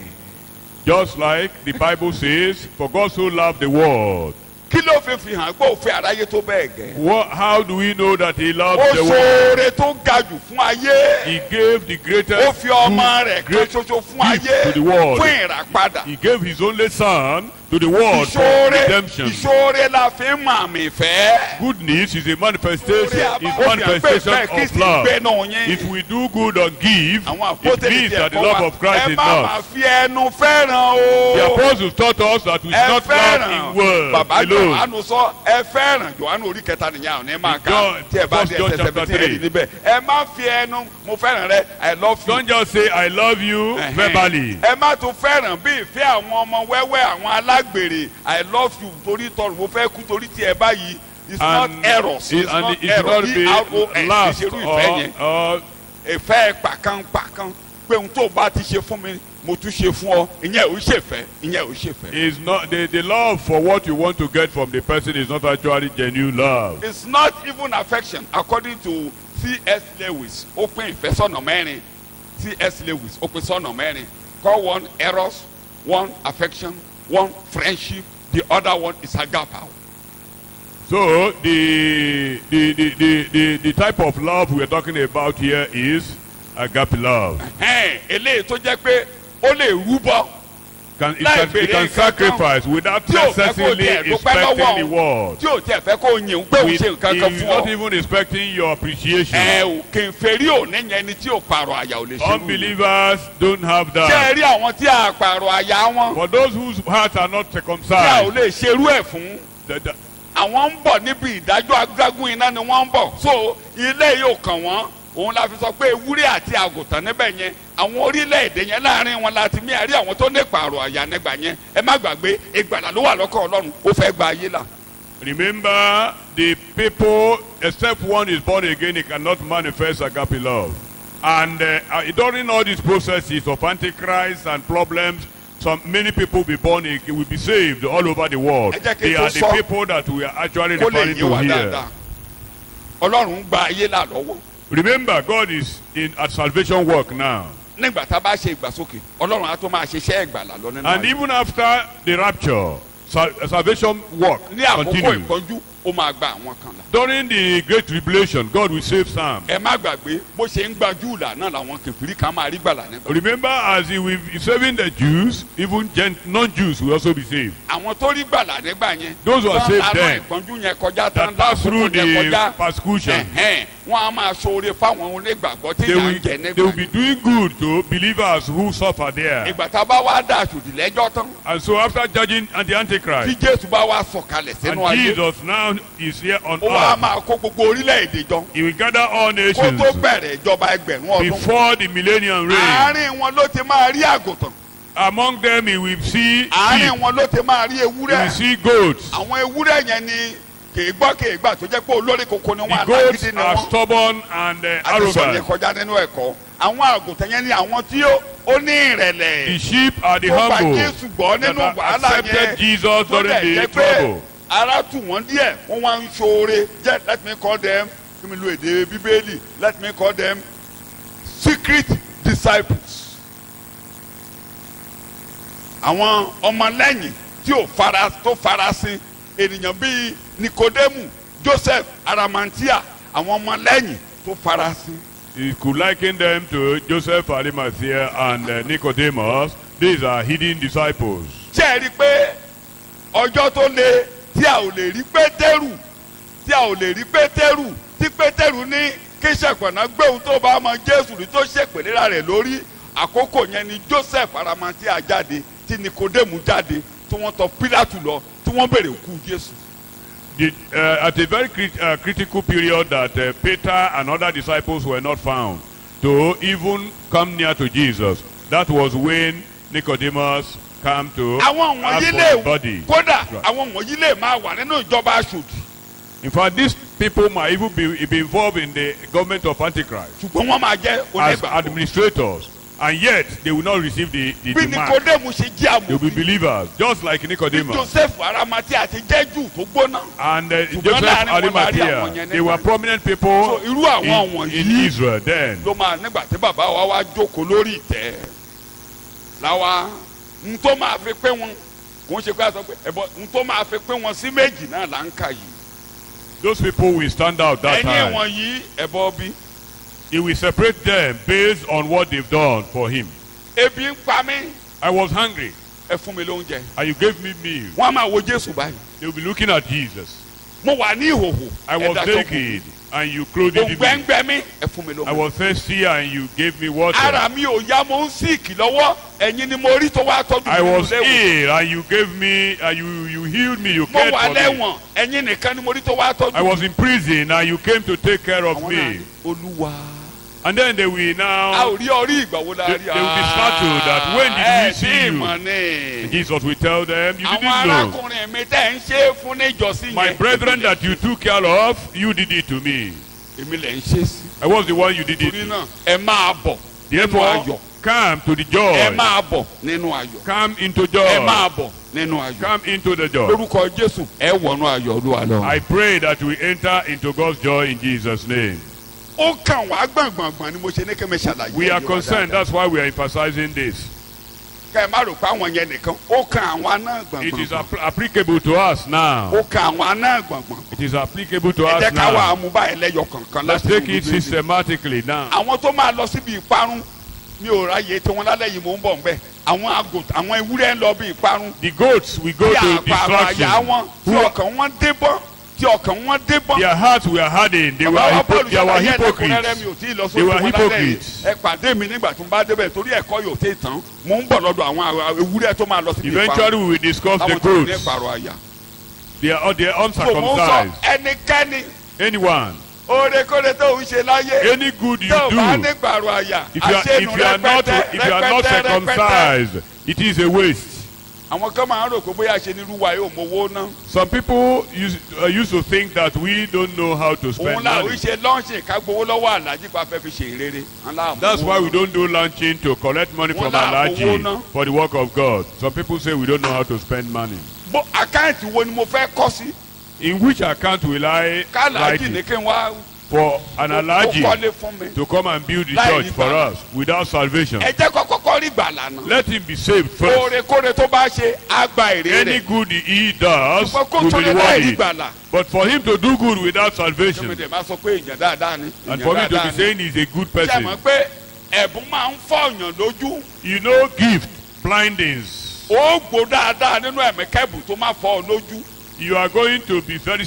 Just like the Bible says, for God so loved the world. kí ló fi hàn pé ó fẹ́ aráyé tó bẹ́ẹ̀ gẹ́. How do we know that he loved ó the world? ṣoore tó ga jù fún ayé. He gave the greatest ó fi ọmọ rẹ̀ kan great ṣoṣo fún gift ayé to the world. fún ìràpadà. He gave his only son to the world for redemption. ìṣoore la fi ń mọ àmì ìfẹ́. Goodness is a manifestation, Ó manifestation fi of Kristi love. gbénú yín. If we do good or give, àwọn it àpótẹ́lì means tiẹ̀ that the kọ́ love wa of Christ ẹ is má not. máa fi ẹnu fẹ́ràn The o. apostles taught us that we should ẹ not love in words bàbá alone. Jòhánù sọ ẹ fẹ́ràn Jòhánù orí kẹta nìyà ò ní máa ká John- tí ẹ bá First dé John ẹsẹ̀ chapter 17 3. níbẹ̀ ẹ má fi ẹnu mo fẹ́ràn rẹ I love you. Don't just say I love you verbally. ẹ má tún fẹ́ràn bí ìfẹ́ àwọn ọmọ wẹ́wẹ́ àwọn alágbèrè I love you torí tọrọ mo fẹ́ kú torí tí ẹ báyìí it's not eros it's not it should not eros be eros last ìṣerú ìfẹ́ yẹn or ìfẹ́ pàkánpàkán pé ohun tó bá ti ṣe fún mi mo tún ṣe fún ọ ìyẹn ò ṣèfẹ́ ìyẹn ò ṣèfẹ́. is not the love for what you want to get from the person is not actually genuine love. it's not even affection according to C.S. Lewis ó pín ìfẹ́ sọ́nà mẹ́rin C.S. Lewis ó pín sọ́nà mẹ́rin call one eros one affection one friendship the other one is agapao. So the type of love we are talking about here is agape love. Eléyìí tó jẹ́ pé ó lè rúbọ. It can sacrifice without necessarily expecting reward. Tí o tẹ fẹ́ kó yin pé o ṣe nǹkan kan fún ọ. Not even expecting your appreciation. Kèfèrí ò ní yẹn ni tí o pààrọ̀ àyà ò lè ṣe. Unbelievers don't have that. Ṣé ẹ rí àwọn tí a pààrọ̀ àyà wọn? For those whose hearts are not Tí a ò circumcised. lè ṣerú ẹ̀ fún. Àwọn ń bọ̀ níbi ìdájọ́ agbágun iná ni wọ́n ń bọ̀. So ilé yóò kàn wọ́n. Òun la fi sọ pé ewúrẹ́ àti àgùntàn níbẹ̀ yẹn àwọn orílẹ̀-èdè yẹn láàrin wọn láti mí àrí àwọn tó ní pààrọ̀ àyà nígbà yẹn ẹ má gbàgbé ìgbàlà ló wà lọ́kàn Ọlọ́run ó fẹ́ gba ayé là. Remember, the people, except one is born again, he cannot manifest agape love. And during all these processes of Antichrist and problems, many people will be saved all over the world. They are the people that we are actually referring to here. Ọlọ́run gba ayé là lọ́wọ́. Remember, God is at salvation work now. Nígbà tá a bá ṣe ìgbàsókè Ọlọ́run á tó máa ṣiṣẹ́ ìgbàlà lọ nínú ayé. And even after the rapture, salvation work ní àkókò continues. ìpọ́njú ó máa gba àwọn kan là. During the great tribulation, God will save some. Ẹ má gbàgbé bó ṣe ń gba Júùdà náà làwọn kèfèrí kan máa rí gbàlà nígbà. Remember, as he will be saving the Jews, even non-Jews will also be saved. Àwọn tó rí gbàlà nígbà yẹn. Those who are saved then, ìpọ́njú yẹn kọjá tán that pass through yẹn the kọjá. persecution, Wọ́n á máa ṣoore fáwọn onígbàgbọ́ tí they yà ń will, jẹ they nígbà will yẹn. be doing good to believers who suffer there. Ìgbà tá a bá wá dà àṣòdì lẹ́jọ́ tán. And so after judging the Tí Antichrist, Jésù bá wá sọ̀kalẹ̀ and sínú ayé. Jesus now is here on Ó wá earth, máa kó gbogbo orílẹ̀-èdè jọ. he will gather all Kó nations tó bẹ̀rẹ̀ ìjọba ẹgbẹ̀rún ọdún. before the millennium reign. Àárín wọn ló ti máa rí àgùntàn. Among them he will see Àárín sheep, wọn ló ti máa rí he will ewúrẹ́. see goats. Àwọn ewúrẹ́ yẹn ni kèégbọ́ kèégbà tó jẹ́ pé olórí kòkó ni The wọ́n goats alágídí ni are wọ́n. stubborn and Àti sọ̀rọ̀ arrogant. kọjá nínú ẹ̀kọ́. Àwọn àgùntàn yẹn ni àwọn tí ó ní ìrẹ̀lẹ̀. The sheep are the Tó bá humble Jésù gbọ́ that nínú have wàhálà accepted yẹn. Jesus Tó during dẹ̀ the jẹ́ pé trouble. ara tù wọ́n díẹ̀ wọ́n wá ń ṣoore. Let me call them kí mi lo èdè Bíbélì. Let me call them secret disciples. Àwọn ọmọlẹ́yìn tí ò farasin ènìyàn bíi Nikodemu, Joseph, Aramantia, àwọn ọmọlẹ́yìn tó farasin. You could liken them to Joseph, Arimathea, and Nicodemus. These are hidden disciples. Ṣé ẹ rí i pé ọjọ́ tó le tí a ò lè rí Pétérù tí Pétérù ní kí ṣẹ̀pọ̀nà gbé ohun tó bá mọ Jésù rí tó ṣèpèlérà rẹ̀ lórí àkókò yẹn ni Joseph, Aramantia jáde tí Nikodemu jáde tí wọ́n tọ̀ Pílátù lọ tí wọ́n béèrè òkú Jésù. At a very critical period that Peter and other disciples were not found to even come near to Jesus. That was when Nicodemus came to Àwọn ask wọ̀nyí for lè the body. kódà àwọn wọ̀nyí lè máa wà nínú ìjọba aṣòdì. In fact, these people might even be involved in the government of Antichrist Ṣùgbọ́n wọ́n máa jẹ́ as onígbàgbọ́. administrators, and yet they will not receive the Bí mark. Nikodemu ṣe jẹ́ They will be amòfin. believers, just like Bí Nicodemus. Joseph, Aramantia àti Jésù tó gbóná. And Ṣùgbọ́n Joseph, láàrin wọn la rí àwọn Arimathea, yẹn they were nígbà. prominent people So, irú àwọn in wọ̀nyí Israel then. ló máa nígbà tí bàbá wa wá jókòó lórí ìtẹ́ láwa n tó máa fi pé wọn kò ń ṣe pé a sọ pé ẹ̀bọ n tó máa fi pé wọn sí méjì náà là ń kà yìí. Those people will stand out that Ẹ̀yin time. wọ̀nyí ẹ̀bọ bí. He will separate them based on what they've done for him. Ebi ń pa mí I was hungry, ẹ fún mi lóúnjẹ. and you gave me meal. Wọ́n á máa wo Jésù báyìí. They will be looking at Jesus. Mo wà ní ìhòhò. I was naked, and you clothed me. Òǹgbẹ́ngbẹ́ mi ẹ fún mi I lóúnjẹ. was thirsty, and you gave me water. Ara mi ò yá mo ń síìkì lọ́wọ́ ẹ̀yin ni mo rí tó wá tọ́jú mi I was nínú ilé ìwòsàn. ill, and you gave me, you healed me, you Mo cared wà for me. lẹ́wọ̀n ẹ̀yin nìkan ni mo rí tó wá tọ́jú I was in prison, and you came to take care of Àwọn náà me. ní, Olúwa. And then they will A now, ò rí orí ìgbà wo la they rí. will be startled that when did we see you? you? Jesus will tell them, you Àwọn didn't know. arákùnrin mi tẹ̀ ń ṣe é fún níjọ́sí yẹn. My brethren that you took care of, you did it to me. Èmi lẹ̀ ń ṣe sí. I was the one you did it Torí to. náà ẹ máa bọ̀ nínú Therefore, ayọ̀. come to the Ẹ joy. máa bọ̀ nínú ayọ̀. Come into Ẹ joy. máa bọ̀ nínú ayọ̀. Come into the joy. Lórúkọ Jésù ẹ wọnú ayọ̀ Olúwa lọ. I pray that we enter into God's joy in Jesus' name. Ó kàn wá gbọ̀ngbọ̀ngbọ̀n ni mo ṣe ní kí mi ṣàlàyé. We are Yorùbá concerned. dáadáa. That's why we are emphasizing this. kẹ́ ẹ má rò pé àwọn yẹn nìkan ó kan àwọn náà It is gbọ̀ngbọ̀n. applicable to us now. ó kan àwọn náà gbọ̀ngbọ̀n. It is applicable to ẹ us jẹ́ ká wà now. àmúbá ẹlẹ́yọ kankan Let's láti take inú it Bíbélì. systematically now. àwọn tó máa lọ síbi ìparun mi ò ráyè tí wọn lálẹ́ yìí mò ń bọ̀ nbẹ àwọn ewúrẹ́ ń lọ bí ìparun The goats will go bí to àpàrọ̀ àyà destruction. wọn tí ọkàn wọn dé bọ́ Their hearts were hardened. They were hypocrites. They were hypocrites. ẹ pàdé mi nígbà tó ń bá débẹ̀ torí ẹ̀kọ́ yóò tẹ̀ tán mò ń bọ̀ lọ́dọ̀ àwọn ewúrẹ́ tó máa lọ síbi ìparun Eventually, we will discuss the àwọn tó ní goats. ìparọ̀ àyà. They are so mò ń sọ uncircumcised. ẹnikẹ́ni Anyone, órekóre tó ń ṣe láyé any good you tó bá ní do, ìparọ̀ àyà if you are not circumcised, it is a waste. àwọn kan máa ń rò pé bóyá ṣe ní irúwa yóò mowó ná. Some people used to think that we don't know how to òun spend là ń money. ṣe lọ́ọ̀ṣì ká gbowó lọ́wọ́ àlàjì pa fẹ́ fi ṣe ìrere. That's why we don't do launching to collect money from Alaji for the work of God. Some people say we don't know how to spend money. bó àkáǹtì wo ni mo fẹ́ kọ́ sí. In which account will I write kálàjì ní it? kí n wá For an kó Alaji kọ́lé fún mi. to come and build the Láì church ní for gbàlà. us without salvation. ẹ jẹ́ kọ́kọ́ rí gbàlà náà. Let him be saved first. órekóre tó bá ṣe á gba èrè Any rẹ̀. good he does ṣùgbọ́n kó will tó be lè láì rí rewarded. gbàlà. But for him to do good without kí salvation, mi dẹ̀ máa sọ pé èèyàn dáadáa ni. and for me to be èèyàn dáadáa ni. saying he's a good ṣé ẹ person, mọ̀ pé ẹ̀bùn máa ń fọ̀yàn lójú. you know, gift, blindings. ó gbó dáadáa nínú ẹ̀mí kẹ́bù tó máa fọ́ ọ lójú. You are going to be very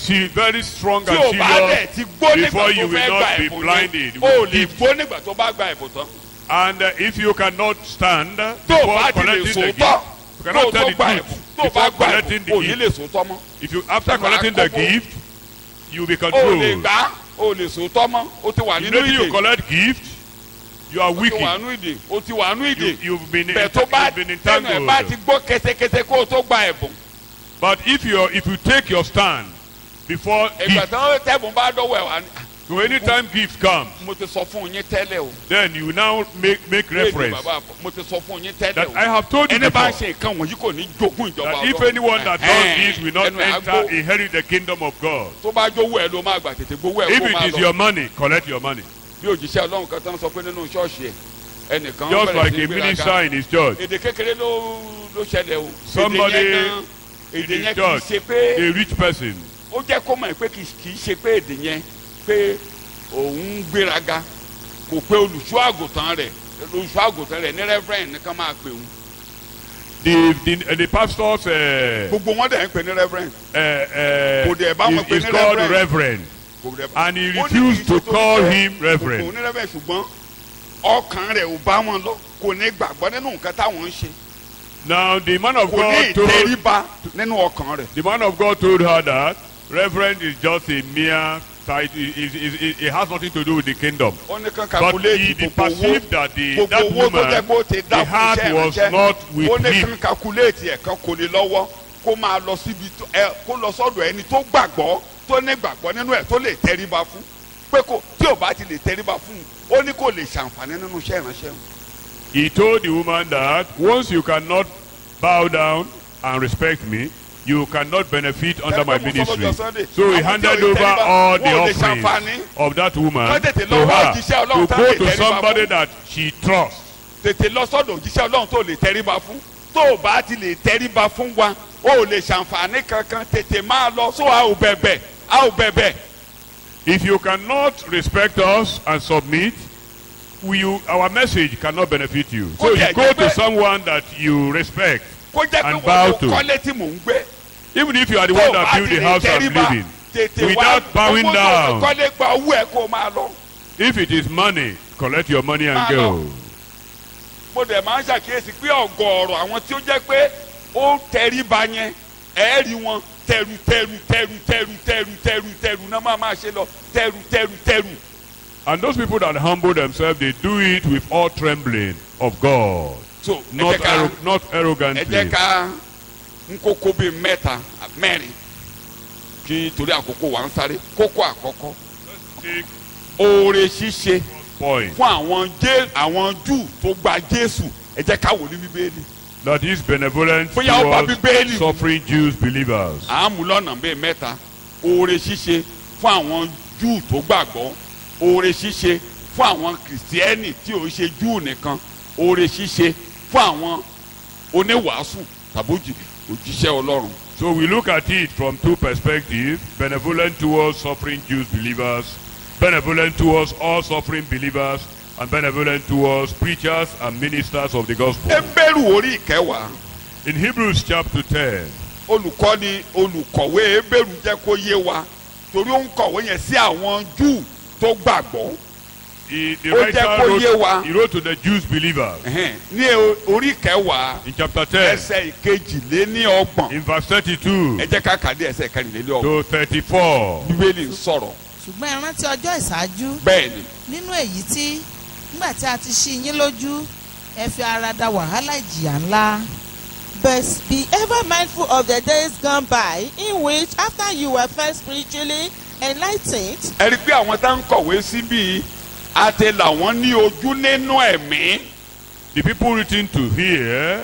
strong tí and o bá dẹ̀ serious ti gbó nígbà before tó you will fẹ́ gba not be ẹ̀bùn blinded yẹn. o with lè gift. gbó nígbà tó bá gba ẹ̀bùn tán. And if you cannot stand tó o before bá ti lè collecting the gift, sòótọ́ you tó o cannot tó tell the gba truth ẹ̀bùn tó o bá before gba collecting ẹ̀bùn o the ní gift. lè sòótọ́ mọ́. If you after collecting the gift, you will be o lè controlled. gbá o lè sòótọ́ mọ́ o ti wà nínú Immediately you ìdè collect gift, you are o ti wà weakened. nínú ìdè o ti wà nínú ìdè You've been bẹ́ẹ̀ tó bá tẹnu ẹ̀ bá ti entangled. gbó kétékété kó o tó gba ẹ̀bùn. But if you take your stand before ìgbà gift, tán tẹ̀bùn bá dọ́wọ́ ẹ̀ wá ní. so anytime gift comes, mo ti sọ fún yín tẹ́lẹ̀ o. then you now make reference mo ti sọ fún yín tẹ́lẹ̀ that o. I have told you ẹni bá ń before ṣe nǹkan wọ̀nyí kò ní jogún ìjọba that Ọlọ́run. if anyone that does this will not ẹnu ẹ̀ á enter, gbó. inherit the kingdom of God. tó bá jówó ẹ ló máa gbà tètè gbowó ẹ If kó máa it is lọ. your money, collect your money. bí òjíṣẹ́ Ọlọ́run kan tán sọ pé nínú ṣọ́ọ̀ṣì ẹ̀ ẹnìkan Just bẹ̀rẹ̀ like sí a gbéraga. minister in his church, èdè kékeré ló ṣẹlẹ̀ o. Somebody èdè in yẹn his kì í church, ṣe pé a rich person, ó jẹ́ kó mọ̀ pé kì í ṣe pé èdè yẹn pé òun gbéraga kò pé olùṣọ́ àgùntàn rẹ̀ ní reverend nìkan máa pè òun. the pastor's gbogbo wọn dẹ̀ ń pè ní reverend. Kò dẹ̀ bá wọn pè is ní called reverend. reverend, and he Ó ní refused kì í to ṣe tó call fẹ́ him kò reverend. ní reverend ṣùgbọ́n ọkàn rẹ̀ ò bá wọn lọ kò ní gbàgbọ́ nínú nǹkan táwọn ń ṣe Now the man of kò ní God told ìtẹríba nínú ọkàn rẹ̀. the man of God told her that reverend is just a mere title. It has nothing to do with the kingdom. ó ní kán But calculate he gbogbo owó perceived that gbogbo that owó tó jẹ́ woman, pé ó ti dá the fún heart iṣẹ́ was ìránṣẹ́ not ó with ní him. kán calculate ẹ̀ kan kò ní lọ́wọ́ kó máa lọ síbi kó lọ sọ́dọ̀ ẹni tó gbàgbọ́ tó ní gbàgbọ́ nínú ẹ̀ tó lè tẹríba fún pé tí ò bá ti lè tẹríba fún un ó ní kò lè ṣàǹfààní nínú iṣẹ́ ìránṣẹ́ òun. He told the woman that once you cannot bow down and respect me, you cannot benefit under my ministry. So he handed over all the offerings of that woman to her to go to somebody that she trusts. tètè lọ sọ́dọ̀ òjíṣẹ́ Ọlọ́run tó lè tẹríba fún tó o bá ti lè tẹríba fún wa o lè ṣàǹfààní kankan tètè máa lọ so a ò bẹ̀bẹ̀. If you cannot respect us and submit, our message cannot benefit you. So you go to someone that you respect and bow to. kọ́lé tí mò ń gbé. Even if you are the one that built the house I'm living, without bowing down. kọ́lé gba owó ẹ̀ kó máa lọ. If it is money, collect your money and Máa go. lọ. mo dẹ̀ máa ń ṣàkíyèsí pé ọ̀gọ̀ọ̀rọ̀ àwọn tí ó jẹ́ pé ó tẹríba yẹn ẹ̀ẹ́rì wọn tẹrù náà máa ṣe lọ tẹrù. And those people that humble themselves, they do it with all trembling of God, so not ẹ arrogantly. jẹ́ ká ń kókó bíi mẹ́rin kí torí àkókò wa ń sáré kókó àkọ́kọ́ Take oore ṣíṣe point. fún àwọn Júù tó gba Jésù ẹ jẹ́ ká wò ní Bíbélì. That is benevolent Bóyá ó bá towards Bíbélì. suffering Jews believers. àmú lọ́nà bíi mẹ́ta oore ṣíṣe fún àwọn Júù tó gbàgbọ́ oore ṣíṣe fún àwọn kìrìsìtẹ́nì tí ò ń ṣe Júù nìkan oore ṣíṣe fún àwọn oníwàásù tàbí òjíṣẹ́ Ọlọ́run. So we look at it from two perspectives: benevolent towards suffering Jews believers, benevolent towards all suffering believers, and benevolent towards preachers and ministers of the gospel. Hébérù orí ìkẹwàá. In Hebrews chapter 10, olùkọ̀wé Hébérù jẹ́ kó yé wa torí ó ń kọ̀wé yẹn sí àwọn Júù tó gbàgbọ́. the Ó jẹ́ kó yé wa. writer he wrote to the Jews believers. Ní orí ìkẹwàá In chapter 10, ẹsẹ̀ ìkejìléníọgbọ̀n. in verse 32 Ẹ jẹ́ ká kàdé ẹsẹ̀ ìkẹrìnléníọgbọ̀n. to 34, Bíbélì ń sọ̀rọ̀. ṣùgbọ́n ẹ rántí ọjọ́ ìṣáájú Bẹ́ẹ̀ ni. nínú èyí tí nígbà tí a ti ṣí yín lójú ẹ fi ara da wàhálà ìjìyà ńlá. But be ever mindful of the days gone by, in which, after you were first spiritually enlightened, Ẹ rí i pé àwọn tá ń kọ̀wé síbí àti làwọn ní ojú nínú ẹ̀mí. the people written to here,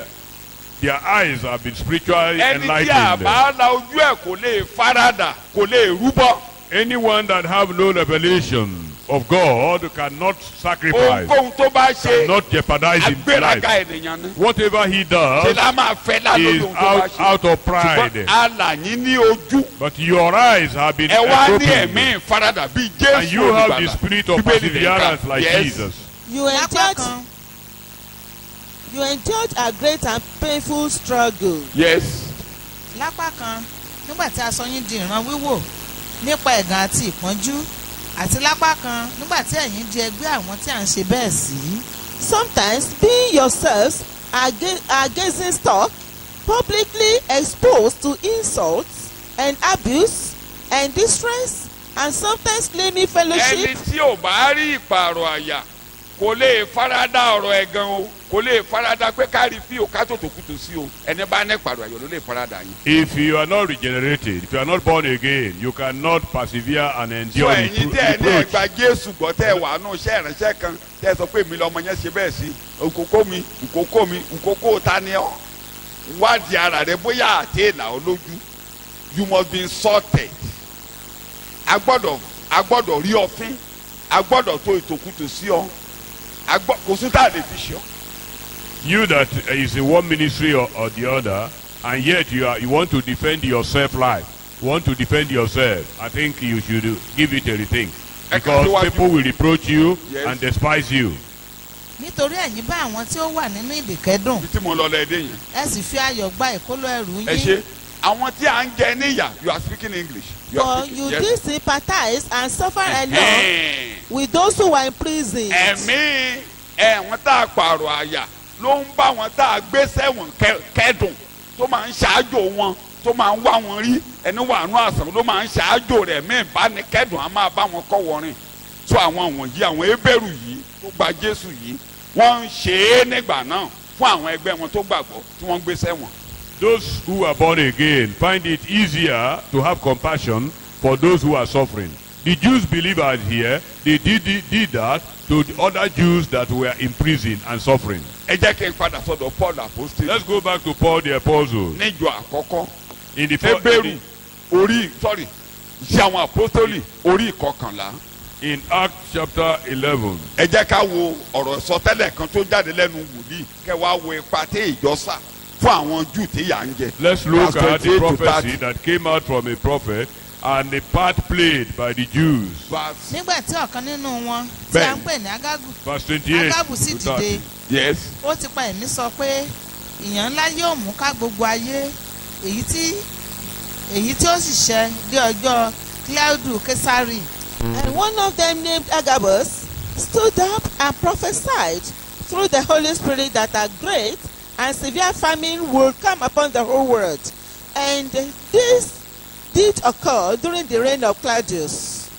their eyes have been spiritually Ẹni tí enlightened. àbá la ojú ẹ̀ kò lè faradà kò lè rúbọ. Anyone that have no revelation of God cannot sacrifice, Ohunkóhun tó bá ṣe cannot jeopardize his agbéraga life. ènìyàn ni. Whatever he Ṣé does la máa fẹ́ lálórí is ohun tó bá ṣe? out of Ṣùgbọ́n pride. alàyín ní ojú. But your eyes have been Ẹ wá ní opened, ẹ̀mí ìfaradà bíi and Jésù you have olùgbàlà. the spirit of Bíbélì lè kà. perseverance like Yes. Jesus. you lápá endured, kan you endured a great and painful struggle. Yes. lápá kan nígbà tí a sọ yín di ìran wíwò nípa ẹ̀gàn àti ìpọ́njú àti lápá kan nígbà tí ẹ̀yin di ẹgbẹ́ àwọn tí à ń ṣe bẹ́ẹ̀ sí. Sometimes being yourselves a gazing stock, publicly exposed to insults and abuse and distress, and sometimes claiming fellowship. Ẹni tí ò bá rí ìpààrọ̀ àyà kò lè farada ọ̀rọ̀ ẹ̀gàn o, kò lè farada pé kárí fí o ká tòtò kùtù sí o, ẹni bá ní ìpààrọ̀ àyà ló lè farada yín. If you are not regenerated, if you are not born again, you cannot persevere and Sọ endure ẹ̀yin tẹ́ ẹ ní reproach. ẹgbà Jésù gbọ́ tẹ́ ẹ wà nù iṣẹ́ ìránṣẹ́ kan tẹ́ ẹ sọ pé èmi lọ́mọ yẹn ṣe bẹ́ẹ̀ sí nkókó mi nkókó ta ni ọ́ wádìí ara rẹ bóyá àti èlà ọ lójú. You must be insulted. A gbọ́dọ̀ rí ọfín, a gbọ́dọ̀ tó ìtòkùtò sí ọ, kò sí tá a lè fi ṣe ọ. You that is in one ministry or the other, and yet you want to defend yourself life, you want to defend yourself, I think you should give it a rethink. Because people will reproach you Yes. and despise you. nítorí ẹ̀yin bá àwọn tí ó wà nínú ìdè kẹ́dùn Bí tí mo lọ lẹ́ẹ̀dẹ́ yẹn. ẹ sì fi ayọ̀ gba ìkólọ ẹrù Ẹ yín. ṣe àwọn tí à ń jẹ níyà, you are speaking English. For you did sympathize and suffer along with those who were in prison. Ẹ̀mí ẹ̀wọ̀n tá a pààrọ̀ àyà ló ń bá wọn tá a gbé sẹ́wọ̀n kẹ́dùn tó máa ń ṣáájò wọn tó máa ń wá wọn rí ẹni wà nù àsàn ló máa ń ṣáájò rẹ̀ mí ìbánikẹ́dùn á máa bá wọn kọ́ wọrin. So àwọn wọ̀nyí àwọn Hébérù yìí tó gba Jésù yìí wọ́n ń ṣe é nígbà náà fún àwọn ẹgbẹ́ wọn tó gbàgbọ́ tí wọ́n gbé sẹ́wọ̀n. Those who are born again find it easier to have compassion for those who are suffering. The Jews believers here, they did that to the other Jews that were in prison and suffering. Ẹ jẹ́ kí n padà sọ́dọ̀ Paul apostole Let's go back to Paul the Apostle. níjọ àkọ́kọ́. In the Hébérù iṣẹ́ àwọn apostoli orí ìkọkànlá. in Acts chapter 11. Ẹ jẹ́ ká wo ọ̀rọ̀ sọtẹ́lẹ̀ kan tó jáde lẹ́nu wòlíì kẹ́ wá wo ipa tí ìjọ sà fún àwọn Júù tí yà ń jẹ. Let's look Verse at the 28 to prophecy 30. that came out from a prophet and the part played by the Jews. Verse nígbà tí ọ̀kan nínú wọn tí a ń pè ní Verse 28 Ágábù sì to dìde 30. yes. ó ti pa ẹ̀mí sọ pé ìyàn ńlá yóò mú ká gbogbo ayé èyí tí ó sì ṣẹ dé ọjọ́ Kíláúdù Késárì. And one of them, named Agabus, stood up and prophesied through the Holy Spirit that a great and severe famine would come upon the whole world. And this did occur during the reign of Claudius.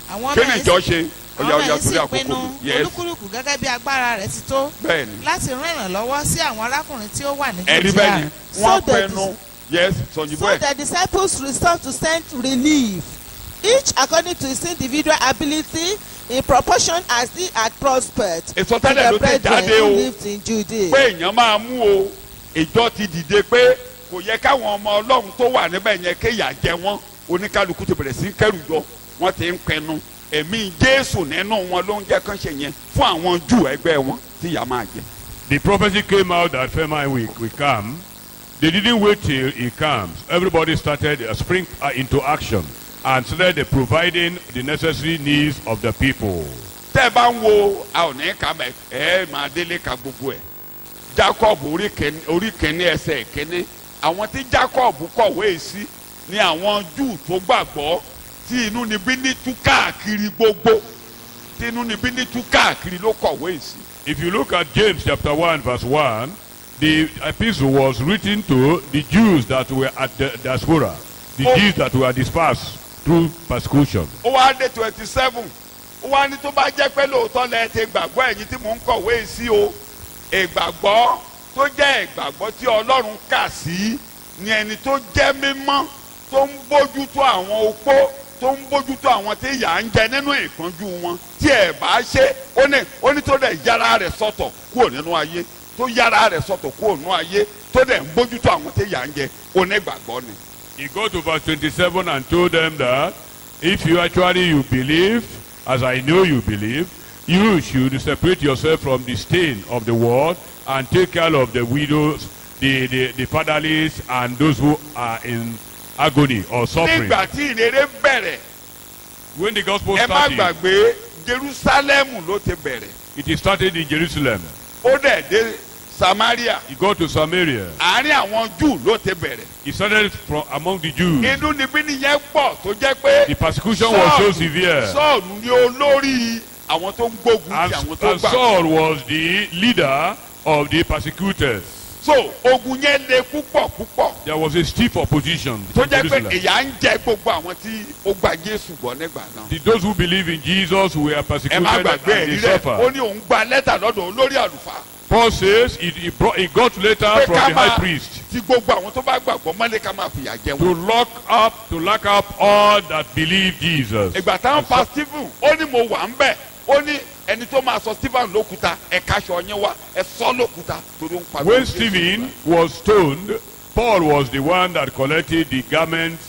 àwọn Kí ni ìjọ ṣe? àwọn ẹ̀yìn sì torí pinnu àkókò. Yes. olúkúlùkù gẹ́gẹ́ bí agbára rẹ̀ ti tó Bẹ́ẹ̀ni. láti rán ìrànlọ́wọ́ sí àwọn arákùnrin tí ó wà ní Ẹ̀rí bẹ́ẹ̀ ni So wọ́n that pinnu. Yes. Sọ̀yìnbó So ẹ̀. the disciples resolved to send relief, each according to his individual ability, in proportion as he had prospered. To Ìsọtẹ́lẹ̀ ló the ti brethren jáde who o. lived in Judea. Pé èèyàn máa mú o. Ìjọ ti dìde pé kò yẹ káwọn ọmọ Ọlọ́run tó wà níbẹ̀ yẹn kéèyà jẹ wọ́n. Oníkálukú ti bẹ̀rẹ̀ sí kẹ́rù jọ. Wọ́n ti ń pinnu. Ẹ̀mí Jésù nínú wọn ló ń jẹ́ kán ṣe yẹn fún àwọn Júù ẹgbẹ́ wọn tí ìyà máa jẹ. The prophecy came out that famine will come. They didn't wait till it comes. Everybody started spring into action and started providing the necessary needs of the people. tẹ́ ẹ bá ń wo a ò ní ká bẹ̀ ẹ máa délé ka gbogbo ẹ̀. Jacob orí kìíní ẹsẹ̀ kìíní àwọn tí Jacob kọ̀wé sí ni àwọn Júù tó gbàgbọ́ tí inú níbí ní tú káàkiri gbogbo tí inú níbí ní tú káàkiri ló kọ̀wé sí. If you look at James chapter 1 verse 1, the epistle was written to the Jews that were at the diaspora, the Jews that were dispersed through persecution. Ó wá dé 27 ó wá ní tó bá jẹ́ pé lóòótọ́ lẹ ti gbàgbọ́ ẹ̀yin tí mò ń kọ̀wé sí o ìgbàgbọ́ tó jẹ́ ìgbàgbọ́ tí Ọlọ́run kà sí ni ẹni tó jẹ́ mímọ́ tó ń bójútó àwọn opó tó ń bójútó àwọn tí ìyà ń jẹ nínú ìpọ́njú wọn tí ẹ̀ bá ṣe ó ní tó dẹ̀ yára rẹ̀ sọ́tọ̀ kúrò nínú ayé tó yára rẹ̀ sọ́tọ̀ kúrò nínú ayé tó dẹ̀ ń bójútó àwọn tí ìyà ń jẹ onígbàgbọ́ ni. He got to verse 27 and told them that if you believe, as I know you believe, you should separate yourself from the stain of the world and take care of the widows, the fatherless, and those who are in agony or suffering. Nígbà tí ìrere bẹ̀rẹ̀, when the gospel ẹ má started, gbàgbé Jerusalem ló ti bẹ̀rẹ̀. it started in Jerusalem. Ó dẹ̀ dé Samaria. He got to Samaria. Àárín àwọn Júù ló ti bẹ̀rẹ̀. He started from among the Jews. Inú níbí nìyẹn pọ̀ tó jẹ́ pé. The persecution was so severe. Sọ́ọ̀lù ni olórí àwọn tó ń gbógun ti àwọn tó And gbà. Saul was the leader of the persecutors. So ogun yẹn le púpọ̀ púpọ̀. There was a stiff opposition Tó in jẹ́ pé Jerusalem. ìyà ń jẹ gbogbo àwọn tí ó gba Jésù gbọ́ nígbà náà. Those who believe in Jesus were Ẹ má persecuted gbàgbé and they ẹ̀rí rẹ̀ ó suffered. ní òun gba lẹ́tà lọ́dọ̀ olórí àlùfáà. Paul says he got letter Pé from ká the máa high priest ti gbogbo àwọn tó bá gbàgbọ́ mọ́lẹ̀ ká máa fìyà jẹ to wọn. lock up all that believe Jesus. Ìgbà táwọn pa Stephen ó ní mo wà ń bẹ̀ ó ní ẹni tó máa sọ Stephen lókúta ẹ kaṣọ yín wá ẹ sọ lókúta torí ó ń pa. When Stephen was stoned, Paul was the one that collected the garments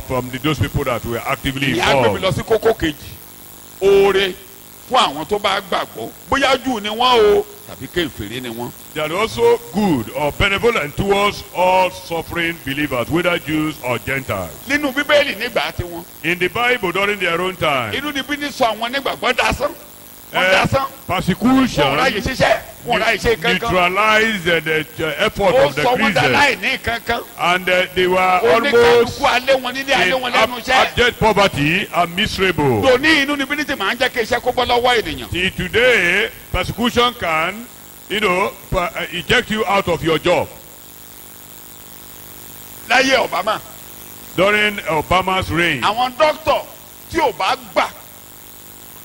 from those people that were actively ìyá gbé mi involved. lọ sí kókó kejì oore fún àwọn tó bá gbàgbọ́ bóyá Júù ni wọ́n o tàbí kéfèrí ni wọ́n. They are also good or benevolent towards all suffering believers, whether Jews or Gentiles. Nínú Bíbélì nígbà tí wọ́n. In the Bible during their own time, Inú níbí ní sọ àwọn onígbàgbọ́ dasán. Wọ́n dasán. persecution Wọ́n ráyè ṣiṣẹ́. Wọ́n ráyè ṣe kankan. neutralized the effort Ó of the sọ wọ́n dá Christians, láì ní kankan. and they were almost Oníkàlùkù alẹ́ wọn nílé alẹ́ in wọn lẹ́nu iṣẹ́. abject poverty and miserable. Tòní inú níbí ní ti máa ń jẹ́ kí iṣẹ́ kó bọ́ lọ́wọ́ ènìyàn. Till today, persecution can, eject you out of your job. Láyé Obama, During Obama's reign, àwọn dókítà tí ò bá gbà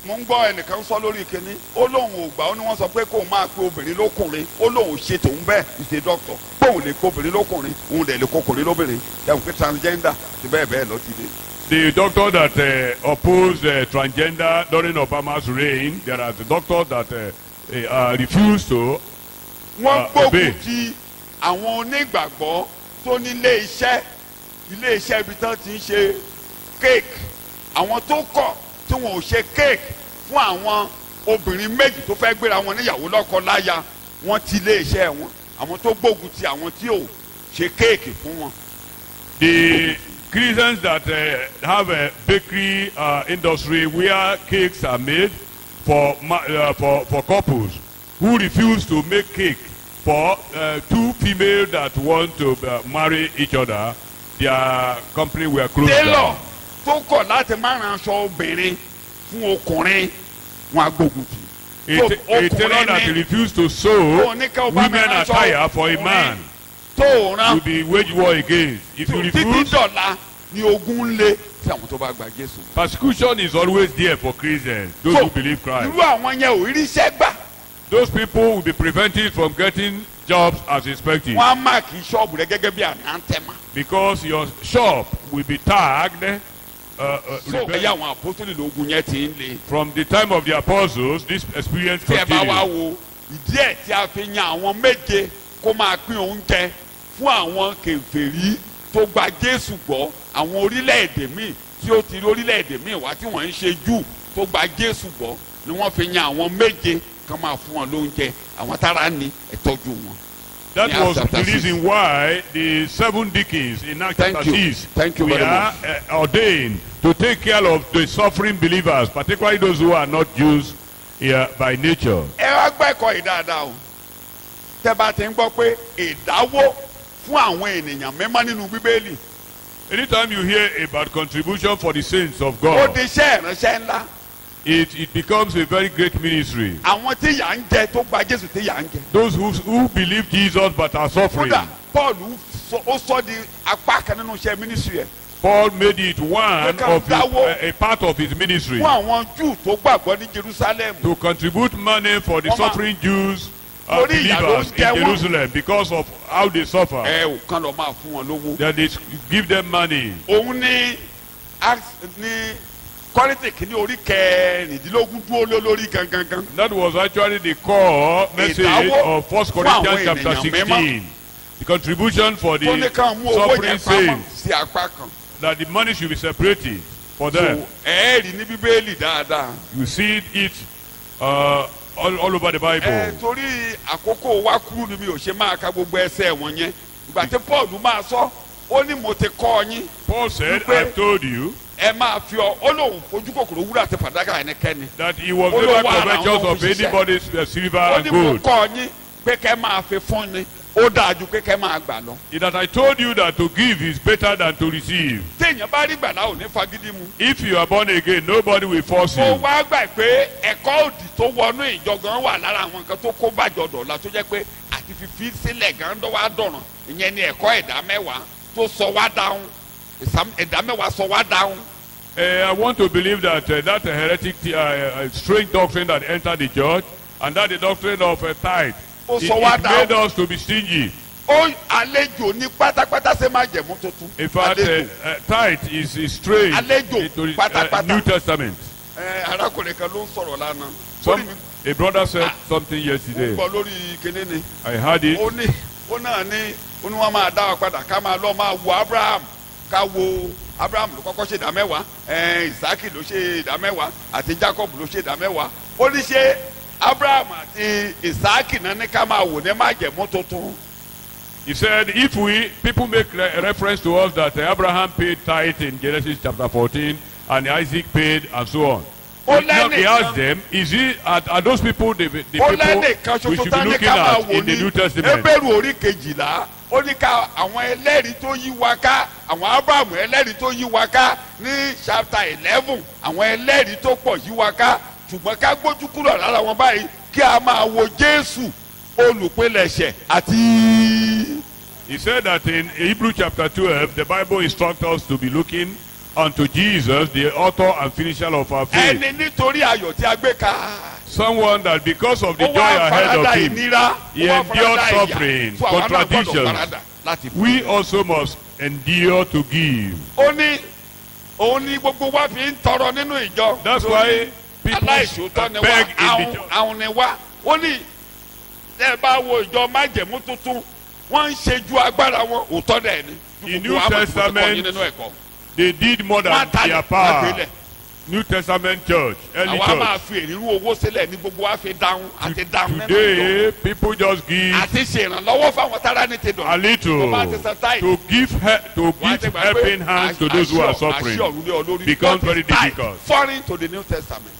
mo ń gbọ́ ẹnìkan sọ lórí ìkíní ó lóun ò gbà ó ní wọ́n sọ pé kóun máa pe obìnrin lókùnrin ó lóun ṣe tòun bẹ́ẹ̀ ìṣe dókítà kóun lè kó obìnrin lókùnrin òun dẹ̀ lè kó ọkùnrin lóbìnrin dáhùn pé transgender àti bẹ́ẹ̀ bẹ́ẹ̀ lọ ti dé. the doctor that opposed transgender during Obama's reign, there are the doctors that refused to wọ́n obey. gbógun ti àwọn onígbàgbọ́ tó ní ilé iṣẹ́ ibi tán ti ń ṣe kéèkì àwọn tó kọ̀ tí wọn ò ṣe kéèkì fún àwọn obìnrin méjì tó fẹ́ gbéra wọn níyàwó lọ́kọ láya wọ́n ti ilé iṣẹ́ wọn àwọn tó gbógun ti àwọn tí ò ṣe kéèkì fún wọn. The Christians that have a bakery industry where cakes are made for couples who refuse to make cake for two females that want to marry each other, their company will close Tailor down. tó kọ̀ láti má ran aṣọ obìnrin fún ọkùnrin wọn á gbógun tì. A tailor that refused to sew women attire for a man tó will rán be wage war against. If you títí refuse, dọ̀la ni ogun ń lé tí àwọn tó bá gba Jésù. persecution is always there for Christians, those who believe Christ. irú àwọn yẹn ò rí iṣẹ́ gbà. Those people will be prevented from getting jobs as expected wọ́n á máàkì ṣọ́ọ̀bù rẹ gẹ́gẹ́ bí ànántẹ́mà. because your shop will be tagged. so ẹ̀yà àwọn àpótólì lóògùn yẹn ti ń le. From the time of the apostles, this experience tí ẹ bá wá continued. wo ìdí ẹ̀ tí a fi yan àwọn méje kó máa pín oúnjẹ fún àwọn kèfèrí tó gba Jésù gbọ́ àwọn orílẹ̀-èdè míì tí ó ti rí orílẹ̀-èdè míì wá tí wọ́n ń ṣe Júù tó gba Jésù gbọ́ ni wọ́n fi yan àwọn méje kán máa fún wọn lóúnjẹ àwọn tára ní ẹ tọ́jú wọn. That In was Acts the chapter 6. reason why the 7 deacons in Acts Thank chapter you. 6 Thank you were very much. ordained to take care of the suffering believers, particularly those who are not Jews by nature. ẹ wá gbọ́ ẹ̀kọ́ yìí dáadáa o tẹ́ bá ti ń gbọ́ pé ìdáwó fún àwọn ènìyàn mímọ́ nínú bíbélì Anytime you hear about contribution for the saints of ó God, di iṣẹ́ ìránṣẹ́ ńlá it becomes a very great ministry. àwọn tí yà ń jẹ tó gba Jésù tí yà ń jẹ. Those who believe Jesus but are suffering, kódà Paul ó sọ di apá kan nínú iṣẹ́ mínísírì ẹ̀ Paul made it one They can of his, dáwó. a part of his ministry fún àwọn Júù tó gbàgbọ́ ní Jerusalem. to contribute money for the Wọ́n máa- suffering Jews Torí ìyà ló believers ń in jẹ wọ́n. Jerusalem because of how they suffer. ẹ ò kàn lọ máa fún wọn lówó. That they give them money. òun ní Kọ́ríńtì kìíní orí kẹrìndínlógún dúró lórí gangan. That was actually the core message Ìdáwó of 1 fún Corinthians àwọn chapter ènìyàn 16. The contribution for tó ní the ká mú owó suffering yẹn pamọ́ saints, sí apá kan. that the money should be separated for so them. ẹ rí ní bíbélì dáadáa. You see it all over the Bible. torí àkókò wa kúrú ni mi ò ṣe máa ka gbogbo ẹsẹ̀ wọn yẹn ìgbà tí Paul máa sọ ó ní mo ti kọ́ yín Paul said, Wípé- I told you ẹ máa fi ó lóun fojú kòkòrò wúrà àti fàdákà ẹnikẹ́ni. that he was Ó ló never wà láwọn covetous of òṣìṣẹ́. anybody's silver ó and ní mo gold. kọ́ yín pé kẹ́ máa fi fún ni ó dáa ju pé kẹ́ máa gbà lọ. That I told you that to give is better than to receive. téèyàn bá rí gbàdá ò ní fagídí mu. If you are born again, nobody will force mo you. wá gbà pé ẹ̀kọ́ òdì tó wọnú ìjọ gan wà lára àwọn nǹkan tó kó bàjọ́ dọ̀la tó jẹ́ pé àti fífi sílẹ̀ gan dọ́ wá dọ̀ràn ìyẹn ni ẹ̀kọ́ ẹ̀dá mẹ́wàá tó sọ wá dáhùn ẹ̀dá mẹ́wàá sọ wá dáhùn. I want to believe that that heretic, strange doctrine that entered the church, and that the doctrine of tithe, Ó it sọ wá made dáhùn. us to be stingy. ó àlejò ní pátápátá ṣe máa jẹ̀mú tuntun. In fact, àlejò tithe is strange Àlejò into the pátápátá. New Testament. arákùnrin kan ló ń sọ̀rọ̀ lánàá. Orí mi A brother said something ń yesterday. gbọ́ lórí kinní ni. I heard it. ó ní ó náà ní ó ní wọ́n máa dá wa padà ká máa lọ máa wo Abraham ká wo Abraham ló kọ́kọ́ ṣe ìdá mẹ́wàá Isaac ló ṣe ìdá mẹ́wàá àti Jacob ló ṣe ìdá mẹ́wàá ó ní ṣe Abraham àti Isaac náà ní ká máa wò ní májẹ̀mú tuntun. He said, if people make reference to us that Abraham paid tithe in Genesis chapter 14 and Isaac paid and so on. Ó Now he lẹ́nìkan- asked them, are those people the ó people lẹ́nìkan we ṣoṣo should be tán ní looking ká máa at wò in the New ní Testament? Hébérù orí kejìlá ó ní ká àwọn ẹlẹ́rìí tó yí wa ká àwọn Abraham ẹlẹ́rìí tó yí wa ká ní chapter 11 àwọn ẹlẹ́rìí tó pọ̀ yí wa ká ṣùgbọ́n ká gbójú kúrò lára wọn báyìí kí a máa wo Jésù olùpilẹ̀ṣẹ̀ àti. He said that in Hebrew chapter 12, the Bible instructs us to be looking unto Jesus, the author and finisher of our faith. ẹni nítorí ayọ̀ tí a gbé ká. Someone that because of the ó joy wá ahead farada of him, ìnira he ó wá endured farada ìyà. suffering, So àwa náà gbọ́dọ̀ contradictions. farada láti fún we also must endure to give. ó ní òun ní gbogbo wa fi ń tọrọ nínú ìjọ. That's why people aláìṣòótọ́ ni beg wá in the church. àwọn ni wá ó ní ẹ bá wo ìjọ májẹ̀mú tuntun wọ́n ń ṣe ju agbára wọn òótọ́ dẹ̀ ni. In Gbogbo New wa mọ̀ Testament, tó kọ́ yín nínú ẹ̀kọ́. They did more than Wọ́n á talẹ̀, their wọ́n á power. gbélẹ̀. New Testament church, early àwa máa church. fi èrírú owó sílẹ̀ ní gbogbo wa fi dáhùn àti dáhùn nínú ìjọ. Today, people just give àti ṣèrànlọ́wọ́ fáwọn tára ní ti dùn. a little Tó bá ti san táì. to give Wọ́n á ti gbà pé helping hands to those who are suffering. àṣì ọ̀run lé ọ lórí. becomes What very is tithe? difficult. Foreign to the New Testament.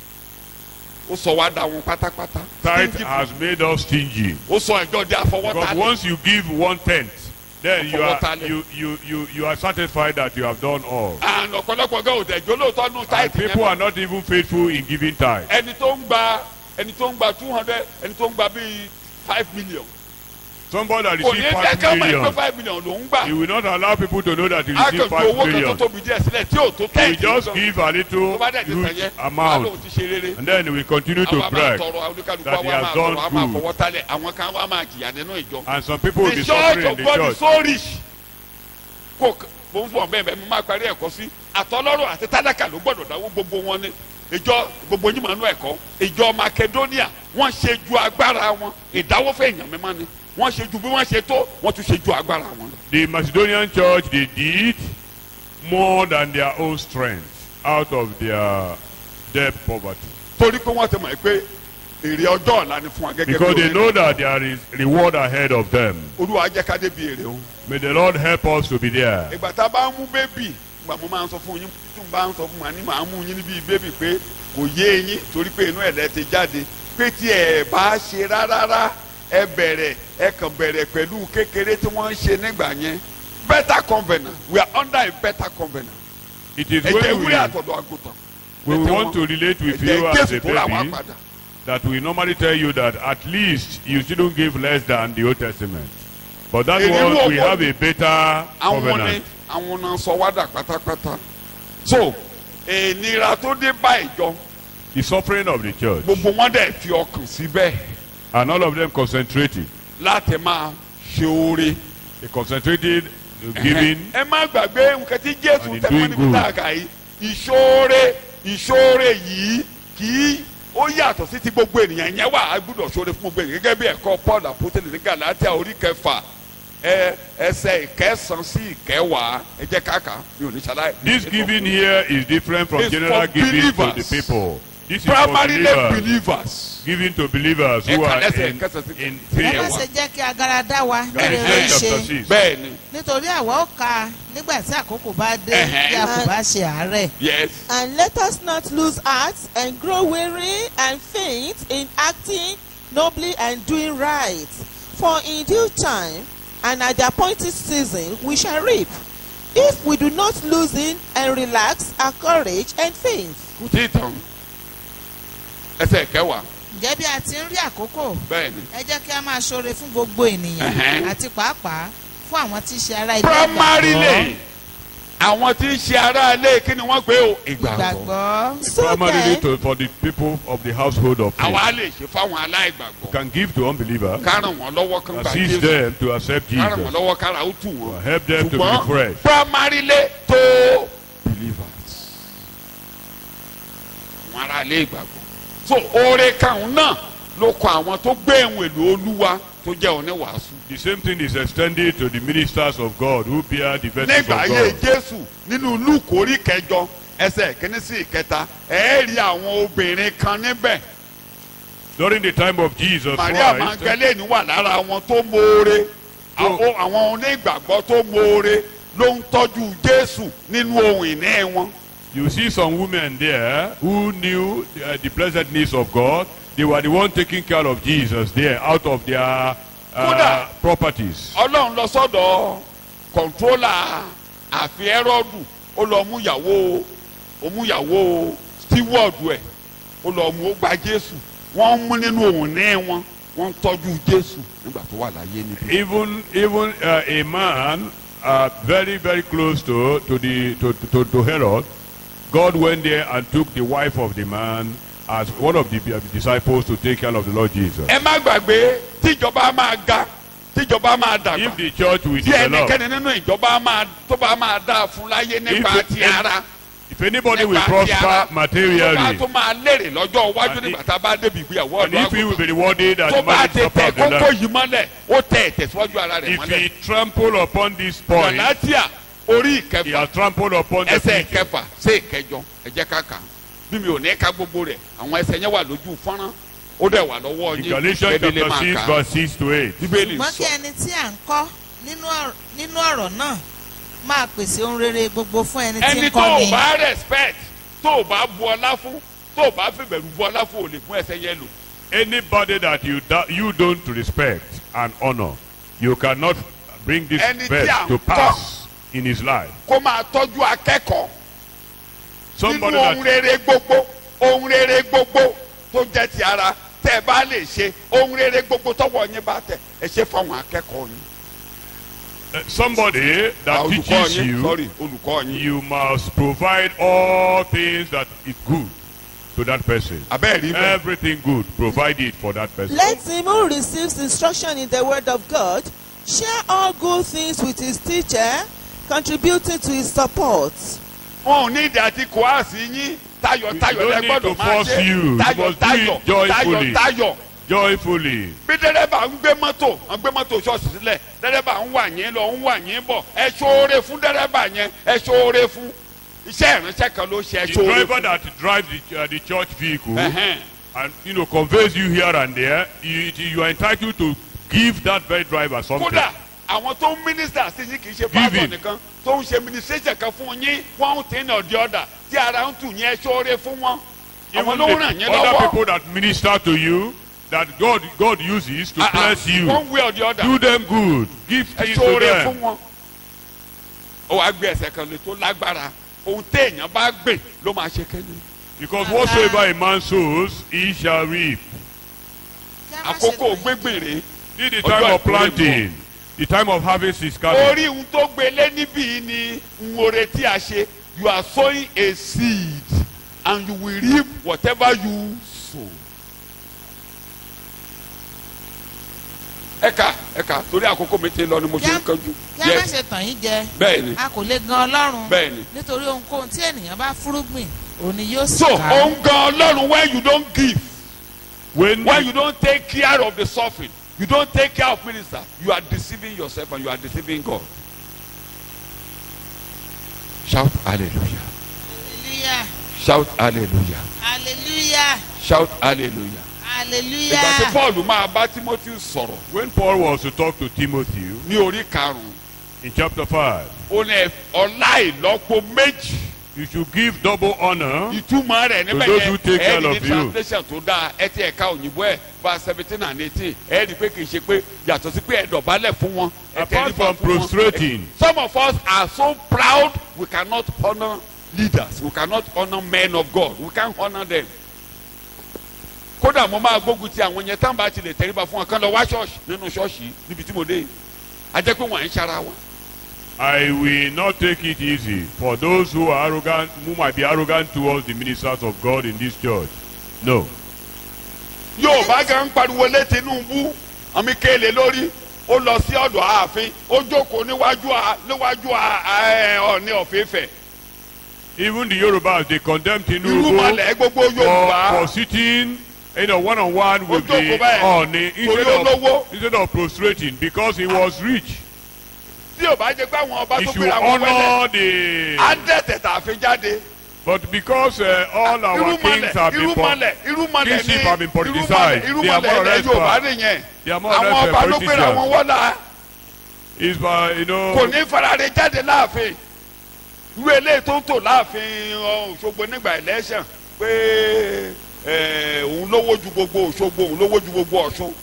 ó sọ wá dáhùn pátápátá. Tithe Stingy has made us stingy. ó sọ ìjọ di Because àfọwọ́tálẹ̀. once you give 1/10, then you are Àfọwọ́tálẹ̀. you are satisfied that you have done all. and ọ̀pọ̀lọpọ̀ gan òtẹ̀ jólóòtọ́ nù And táìtì people yẹn. are not even faithful in giving tithe. ẹni tó ń gba 200 ẹni tó ń gba bíi 5 million. Somebody that kò ní received jẹ́ 5 ká mọ̀ pé million, 5 million ló ń gbà. he will not allow people to know that he a received kàn ju 5 owó kan tó million. tóbi díẹ̀ sílẹ̀ tí ò tó He táìtì. just give a little tó bá dẹ̀ ti sàn huge yẹn a amount, lóun ti ṣe rere. and then he will continue to àwa máa brag. tọrọ oníkàlùkù that he àwa has máa done tọrọ àwa máa good. fọwọ́ tálẹ̀ àwọn kan wá máa jìyà nínú ìjọ. And some people will the be church suffering in of the God is church. so rich. kò mo ń fọ bẹ́ẹ̀ bẹ́ẹ̀ mo máa parí ẹ̀kọ́ sí àtọlọ́rọ̀ àti tálákà ló gbọ́dọ̀ dáwọ́ gbogbo wọn ní ìjọ gbogbo yín máa nú ẹ̀kọ́ ìjọ Macedonia wọ́n ṣe ju agbára wọn ìdáwọ́ fẹ́ èèyàn mímọ́ ni wọ́n ṣe ju bí wọ́n ṣe tó wọ́n tún ṣe ju agbára wọn lọ. The Macedonian church, they did more than their own strength out of their debt poverty. torí pé wọ́n ti mọ̀ pé èrè ọjọ́ ọ̀la ni fún wa gẹ́gẹ́ bí because they orin. know that there is reward ahead of them. Olúwa jẹ́ ká débi èrè o. May the Lord help us to be there. Ìgbà tá a bá ń mú bébì ìgbà mo máa ń sọ fún yín tí mo bá ń sọ fún wa ní màá mú yín níbi bébì pé kò yé yín torí pé inú ẹ̀lẹ́ ti jáde pé tí ẹ bá ṣe rárá ẹ kàn bẹ̀rẹ̀ pẹ̀lú kékeré tí wọ́n ń ṣe nígbà yẹn. Better covenant, we are under a better covenant. It is Ẹ̀jẹ̀ when ìwúrẹ́ àtọ̀dọ̀ àgùntàn. we want to relate with you Ẹ̀jẹ̀ as a Jésù tó rà wá baby padà. that we normally tell you that at least you shouldn't give less than the Old Testament. But that one, we have a better covenant. Àwọn náà sọ wá dà pátápátá. So ìnira tó dé bá ìjọ The suffering of the church. gbogbo wọn dẹ̀ fi ọkàn síbẹ̀ And all of them concentrated. láti máa ṣe oore. They concentrated giving. Ẹ má gbàgbé nǹkan tí Jésù And in tẹ́wọ́n doing níbi good. tá a kà yìí. Ìṣoore yìí kì í ó yàtọ̀ sí ti gbogbo ènìyàn yẹn wà á gbúdọ̀ ṣoore fún gbogbo ènìyàn gẹ́gẹ́ bí ẹ̀kọ́ Paul apostoli ní Galatia orí 6 ẹsẹ̀ 9 sí 10 ẹ jẹ́ káàkà mi ò ní ṣaláì. This giving here is different from It's general for giving to the believers. people. This is for Primarily believers. believers. Giving to believers who are in ẹ faith. má ṣe jẹ́ kí agara dá wa kí rere Galatians ṣe chapter 6. Bẹ́ẹ̀ni, nítorí àwa ó ka nígbà tí àkókò bá dé Ẹ̀hẹ́n. bí a kò bá ṣe àárẹ̀. yes. And let us not lose heart and grow weary and faint in acting nobly and doing right. For in due time and at the appointed season we shall reap, if we do not loosen and relax our courage and faith. Kò tí ì tán. Ẹsẹ̀ 10. ǹjẹ́ bí a ti ń rí àkókò Bẹ́ẹ̀ni. ẹ jẹ́ kí a máa ṣoore fún gbogbo ènìyàn Ẹ̀hẹ́n. àti pàápàá fún àwọn tí í ṣe ará ilé Primarily àwọn tí ń ṣe ará ilé kí ni wọ́n pè ó ìgbàgbọ́. ìgbàgbọ́. So Primarily then, for the people of the household of faith. Àwa lè ṣe fáwọn aláìgbàgbọ́. Can give to unbelievers. Ká ràn wọ́n lọ́wọ́ kán gbà Assist Jésù. them to accept Ká ràn wọ́n Jesus. lọ́wọ́ kára ó tù wọ́n. Help them to be Ṣùgbọ́n fresh. primarily to believers. Àwọn ará ilé ìgbàgbọ́. So oore kàún náà ló kọ àwọn tó gbé ìwọ̀n èlò Olúwa tó jẹ́ oníwàásù. The same thing is extended to the ministers of God who bear the vessels Nígbà of ayé God. Jésù nínú Lúùkù orí 8 ẹsẹ̀ 1 sí 3 ẹ rí àwọn obìnrin kan níbẹ̀. During the time of Jesus Maria Christ, Magdalene wà lára àwọn tó mọ̀ọ́re. Àwọn onígbàgbọ́ tó mọ̀ọ́re ló ń tọ́jú Jésù nínú ohun ìní wọn. you see some women there who knew the blessedness of God. They were the one taking care of Jesus there out of their Kódà, properties. Ọlọ́run lọ sọ́dọ̀ kọ̀ǹtrólà àfi Ẹ́rọ́dù ó lọ mú ìyàwó steward ẹ̀ ó lọ mú ó gba Jésù wọ́n mú nínú òun ní wọn wọ́n tọ́jú Jésù nígbà tó wà láyé níbí. Even a man very very close to Herod, God went there and took the wife of the man as one of the disciples to take care of the Lord Jesus. Ẹ má gbàgbé tíjọba máa ga tíjọba máa dàgbà If the church will tí develop, ẹnikẹ́ni nínú ìjọba tó bá máa dáa fún láyé nípa ti ara if anybody will nípa ti prosper ara tó bá materially, tó máa lérè lọ́jọ́ iwájú And nígbà tá a bá débi ìgbéyàwó and ọ̀dọ́ if he will àgùntàn be rewarded as tó the bá marriage tẹ supper of the kókó Lamb, yìí mọ́lẹ̀ ó tẹ ìtẹ̀síwájú ara rẹ̀ if mọ́lẹ̀. he trample upon this point, Galatia orí he ìkẹfà has trampled upon the ẹsẹ̀ future. ìkẹfà sí ìkẹjọ ẹ jẹ́ ká kà á. Bí mi ò ní ká gbogbo rẹ̀ àwọn ẹsẹ̀ yẹn wà lójú fọ́nrán ó dẹ̀ wà lọ́wọ́ In yín Galatians Bíbélì chapter máa 6 kà á. verse 6 to 8. Bíbélì ṣùgbọ́n kí sọ ẹni tí à ń kọ́ nínú ọ̀rọ̀ náà máa pèsè ohun rere gbogbo fún ẹni tí ẹni ń tó kọ́ o ni. bá respect tó o bá bu ọlá fún tó o bá fìbẹ̀rù bu ọlá fún ò lè fún ẹsẹ̀ yẹn lò. Anybody that you don't respect and honor, you cannot bring this Ẹni tí verse à ń to kọ́. pass in his life. Kó máa tọ́jú akẹ́kọ̀ọ́ nínú Somebody ohun that ohun rere gbogbo tó jẹ́ ti ara tẹ́ ẹ bá lè ṣe ohun rere gbogbo tọ́wọ́ yín bá tẹ̀ ẹ ṣe fáwọn akẹ́kọ̀ọ́ yín. somebody that Olùkọ́ teaches yín you, sorry olùkọ́ yín. you must provide all things that is good to that person. Abẹ́ẹ̀rí bẹ́ẹ̀. Everything good, provide it for that person. let him who receives instruction in the word of God share all good things with his teacher, contributing to his support. Wọn ò ní ìdí àti kòásì yín tayọ̀tayọ̀ You don't lẹ need gbọ́dọ̀ to máa force ṣe you. You must do it joyfully. tayọ̀tayọ̀. Joyfully. Bí dẹ́rẹ́bà ń gbé mọ́tò ṣọ́ọ̀ṣì sílẹ̀ dẹ́rẹ́bà ń wà yín lọ ń wà yín bọ̀ ẹ ṣoore fún dẹ́rẹ́bà yẹn ẹ ṣoore fún iṣẹ́ ìránṣẹ́ kan ló ṣe ẹ The ṣoore driver fún. that drives the church vehicle, Ẹ̀hẹ́n. and conveys you here and there, you are entitled to give that very driver something. kódà àwọn tó ń mínísítà sí yín kì í ṣe pásítọ̀ nìkan tó ń ṣe mínísítà kan fún yín one thing or the other tí ara ń tù yín ẹ ṣóore fún wọn. àwọn ló ń ràn yín other lọ́wọ́. people that minister to you, that God uses to bless you, one way or the other. do them good, give ẹ things to ṣóore fún them. wọn. ó wàá gbé ẹsẹ̀ kan lè tó lágbára ohun téèyàn bá gbè ló máa ṣe kẹ́ni. Because whatsoever a man sows, he shall reap. àkókò gbégbèrè. This is the time of planting. The time of harvest is coming. orí ohun tó gbélé níbí ni nwore tí a ṣe. You are sowing a seed and you will reap whatever you sow. ẹ̀ka torí àkókò mi ti lọ ni mo fi ń kánjú. kí a má ṣe tàn yín jẹ. bẹ́ẹ̀ni. a kò lè gan Ọlọ́run. bẹ́ẹ̀ni. nítorí ohunkóhun tí ènìyàn bá fúrúgbìn òun ni yóò sì so ká. òun gan Ọlọ́run when you don't give, When you don't take care of the suffering, you don't take care of minister, you are deceiving yourself and you are deceiving God. Shout hallelujah. hallelujah. Shout hallelujah. hallelujah. Shout hallelujah. hallelujah. ìgbà tí Paul máa bá Timothy sọ̀rọ̀ when Paul was to talk to Timothy ní orí karùn-ún in chapter 5, ó ní ọlá ìlọ́po méjì. you should give double honor ìtumọ̀ rẹ̀ níbẹ̀ to those who take care yẹn of ẹ̀ẹ́dì ní you. translation tó dáa ẹ ti ẹ̀ka òyìnbó ẹ̀ verse 17 and 18 ẹ̀ẹ́dì pé kì í ṣe pé yàtọ̀ sí pé ẹ dọ̀bálẹ̀ fún wọn. ẹ apart tẹríba from fún wọn. prostrating. Some of us are so proud we cannot honour leaders, we cannot honour men of God, we can't honour them. kódà mo máa gbógun ti àwọn yẹn tán bá ti lè tẹríba fún wọn kán lọ wá ṣọ́ọ̀ṣì nínú ṣọ́ọ̀ṣì níbi tí mo dé a jẹ́ pé wọ́n ń ṣara wọn. I will not take it easy for those who are arrogant, who might be arrogant towards the ministers of God in this church. No. Yorùbá gan ń pariwo lé Tinubu àmì kéèlè lórí ó lọ sí ọ̀dọ̀ ààfin ó jókòó níwájú Ọọ̀ni of Ifẹ̀. Even the Yorubas, they condemn Tinubu irúmọlẹ̀ gbogbo Yorùbá for sitting one-on-one with the jókòó bẹ́ẹ̀ Ọọ̀ni torí olówó. instead of prostrating because he was rich. tí ò bá jẹ́ pé àwọn ọba He tó should gbéra wọn wẹ́lẹ̀ honor the. á dẹ̀tẹ̀ tààfin jáde. But because all our kings have been kingship have been politicized, they are more or less they are more or less àwọn ọba ló gbéra wọn politicians. wọ́lá Is by kò ní farare jáde láàfin irú eléyìí tó ń tò láàfin Òṣogbo nígbà election pé òun lówó ju gbogbo Òṣogbo òun lówó ju gbogbo Ọ̀ṣun.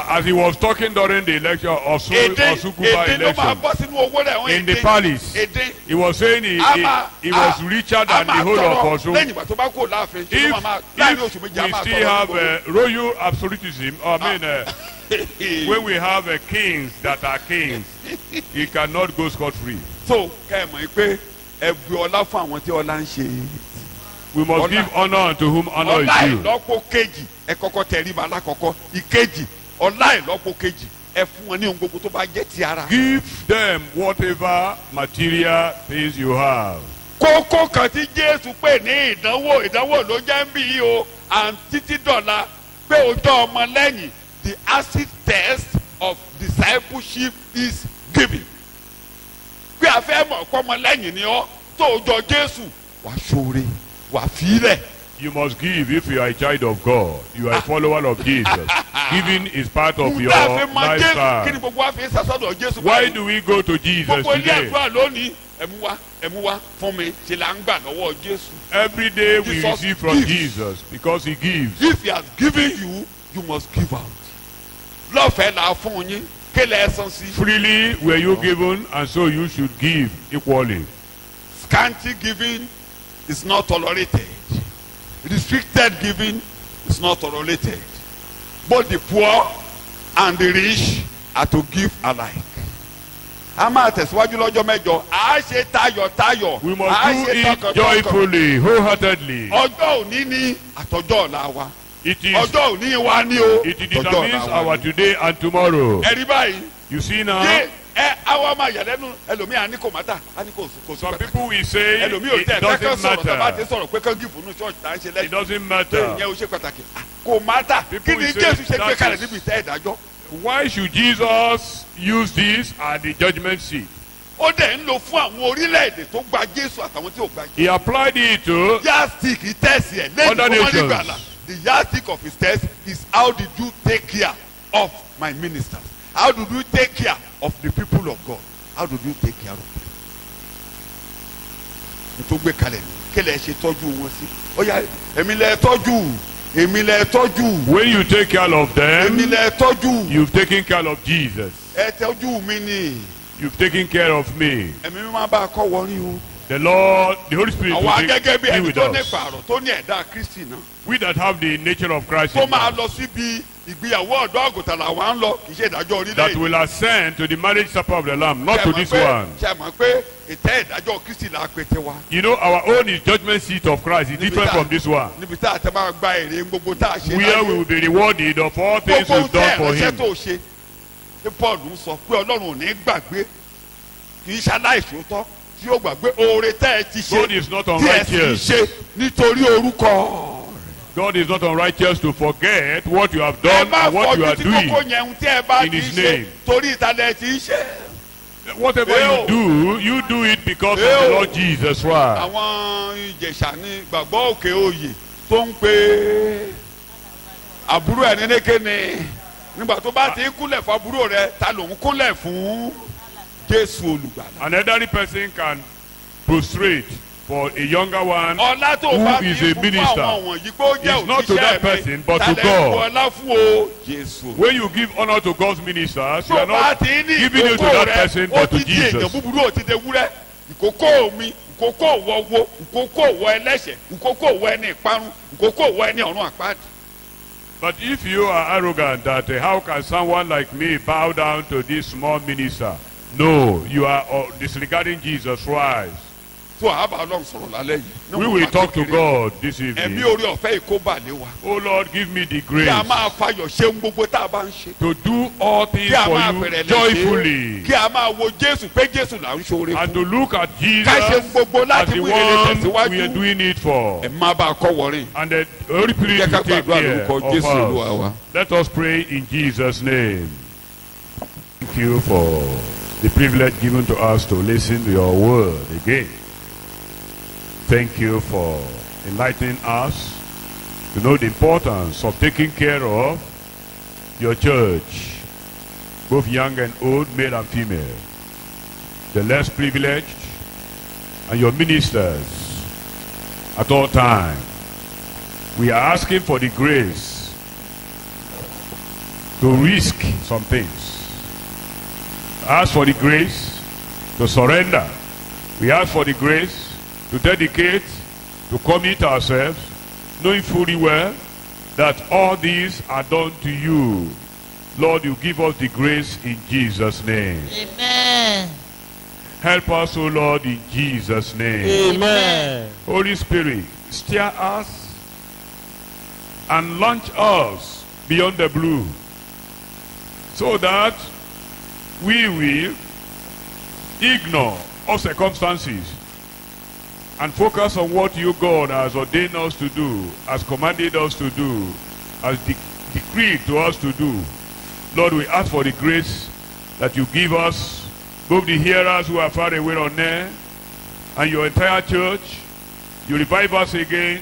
as he was talking during the election of Osukuba èdè ló máa election bọ́ sínú owó rẹ̀ wọ́n in the palace, èdè. he was saying he was richer than the whole of Osun. lẹ́yìn ìgbà tó bá kó láàfin tí wọ́n máa láàrin oṣù méjì á If máa we still have tọrọ royal absolutism, when we have kings that are kings, he cannot go scot-free. so kẹ́ ẹ̀ mọ̀ pé ẹ bu ọlá fún àwọn tí ọlá ń ṣe. We must give honor unto whom honor ọlá is due. ìlọ́po kejì ẹ kọ́kọ́ tẹríba alákọ̀ọ́kọ́ ìkejì ọlá ìlọ́po kejì ẹ fún wọn ní ohun gbogbo tó bá jẹ́ ti ara. Give them whatever material things you have. kókó kan tí Jésù pè ní ìdánwò ló jẹ́ ń bí yìí o and títí dọ̀la pé ọjọ́ ọmọ lẹ́yìn the acid test of discipleship is giving. pé a fẹ́ mọ̀ ọ̀pọ̀ ọmọ lẹ́yìn ni ọ́ tó ọjọ́ Jésù wà ṣoore wà fílẹ̀. You must give if you are a child of God. You are a follower of Jesus. Giving is part of your kí ni lifestyle. gbogbo wa fi ń sasọ́dọ̀ Jésù. Why do we go to Jesus gbogbo ilé today? àdúrà lónìí ẹ̀mú wa fún mi ṣe là ń gbà lọ́wọ́ Jésù. Every day we Jesus receive from gives. Jesus because he gives. If he has given you, you must give out. lọ́fẹ̀ẹ́ là á fún yín kílẹ̀ ẹ̀ san sí. Freely were you given, and so you should give equally. Scanty giving is not tolerated. Restricted giving is not tolerated. Both the poor and the rich are to give alike. A máa tẹ̀síwájú lọ́jọ́ mẹ́jọ. A ṣe tayọ̀tayọ̀. We must do it joyfully, wholeheartedly. Ọjọ́ òní ni àtọjọ́ ọ̀la wa. It Ọjọ́ òní wa ni o. it determines our today and tomorrow. Ẹ̀rí báyìí. You see now, Ṣé àwa máa yà lẹ́nu ẹlòmíà ní kò mátà á ní kò sí some pàtàkì. people will say Ẹlòmíì ò it tẹ̀ fẹ́ kán doesn't sọ̀rọ̀ tàbá ti matter. sọ̀rọ̀ pé kán gífù nù ṣọ́ọ̀ṣì tá à ń ṣe It lẹ́yìn. doesn't Ṣé matter. ìyẹn ò ṣe pàtàkì? Kò mátà. Kí People ni will say Jésù ṣe gbé that kalẹ̀ is- níbi ìtẹ́ ìdájọ́? Why should Jesus use this at the judgment seat? ó dẹ̀ ń lò fún àwọn orílẹ̀-èdè tó gba Jésù àtàwọn tí ò gba Jésù. He applied it to Yardstick tẹ̀sí ẹ̀ lẹ́yìn other tó wọ́n ní nations. gbàlà. The yardstick of his test is how did you take care of my ministers? How did you take care of the people of God? How did you take care of them? Nítorí gbé kalẹ̀ kílẹ̀ ṣe tọ́jú wọn sí. Ó yá èmi lẹ tọ́jú. Èmi lẹ tọ́jú. when you take care of them, Èmi lẹ tọ́jú. you've taken care of Jesus. Ẹ tọ́jú mi ni. You've taken care of me. Ẹ̀mí mi máa bá a kọ́ wọrí o. The Lord, the Holy Spirit will Àwa gẹ́gẹ́ bí be ẹni with tó ní us. pààrọ̀ tó ní ẹ̀dá Kristi náà. We that have the nature of Christ Tó in máa us, lọ síbi ìgbéyàwó ọ̀dọ́ àgùntàn làwọn ń lọ kì í ṣe ìdájọ́ that orílẹ̀-èdè. will ascend to the marriage supper of the Lamb, not to this one. Ṣé ẹ mọ̀ pé ìtẹ́ ìdájọ́ Kristi là á pété wa. You know, our own is judgment seat of Christ. It's different from this one. Níbi tá a ti máa gba èrè gbogbo tá a ṣe Where we will be rewarded of all things gbogbo we've done for tẹ́ ẹ̀ránṣẹ́ Him. tó ṣe. Ṣé Paul ń sọ pé Ọlọ́run ò ní gbàgbé kì í ṣaláìṣòótọ́ tí yóò gbàgbé oore tẹ́ ẹ ti ṣe God is not tí ẹ sì ń unrighteous. ṣe nítorí orúkọ. God is not unrighteous to forget what you have Ẹ done má and what you fọjú are tí kókó doing. yẹn ń tí ẹ bá in ti His ṣe name. torí ìtàlẹ̀ ti ń ṣe. Whatever Ew. you do it because of Ew. the Lord Jesus Christ. Àwọn Ìjẹ̀ṣà ní gbàgbọ́ òkè oyè tó ń pe àbúrò ẹ̀ nínékè ni nígbà tó bá ti ń kúnlẹ̀ fún àbúrò rẹ̀ ta ló ń kúnlẹ̀ fún Jésù olùgbàlà. An elderly person can prostrate for a younger one. Ọlá tó Who bá fi is a fún minister? àwọn wọ̀nyí pé ó jẹ́ It's not to that person, but to talẹ̀ God. fún ọlá fún o Jésù. When you give honor to God's ministers, you Tó are bá not ti ní giving it to ìkókó that rẹ̀ person, ó but to ti di èèyàn Jesus. búburú ó ti de wúrẹ́ ìkókó mi ìkókó wọ wo ìkókó wọ ẹlẹ́ṣẹ̀ ìkókó wọ ẹni ìparun ìkókó wọ ẹni ọ̀run àpáàdì. But if you are arrogant that how can someone like me bow down to this small minister? No, you are disregarding Jesus Christ. Tó àbá Ọlọ́run sọ̀rọ̀ lálẹ́ yìí. We will talk to God this Ẹ̀mí evening. orí ọ̀fẹ́ ìkóbàlẹ̀ wa. Oh Lord, give me the Kí grace a máa fayọ̀ ṣe ń gbogbo tá a bá ń ṣe. to do all things Kí a for máa you fẹ̀rẹ̀ lẹ́sẹ̀. joyfully, Kí a máa wo Jésù pé Jésù là ń ṣoore and fún. to look at Jesus Ká ṣe ń gbogbo as láti the mú ìrere one we are tẹ̀síwájú. doing it for. Ẹ má bá a kọ́ wọ̀rin. And the Holy Spirit Jẹ́ ká will take gbàdúrà care lórúkọ of Jésù Olúwa wa. us. Let us pray in Jesus' name. Thank you for the privilege given to us to listen to your word again. Thank you for enlightening us to know the importance of taking care of your church, both young and old, male and female, the less privileged, and your ministers at all times. We are asking for the grace to risk some things. Ask for the grace to surrender. We ask for the grace to dedicate, to commit ourselves, knowing fully well that all these are done to you. Lord, you give us the grace in Jesus' name. Amen. Help us, O Lord, in Jesus' name. Amen. Holy Spirit, steer us and launch us beyond the blue, so that we will ignore all circumstances and focus on what you, God, has ordained us to do, has commanded us to do, has decreed to us to do. Lord, we ask for the grace that you give us, both the hearers who are far away on there, and your entire church. You revive us again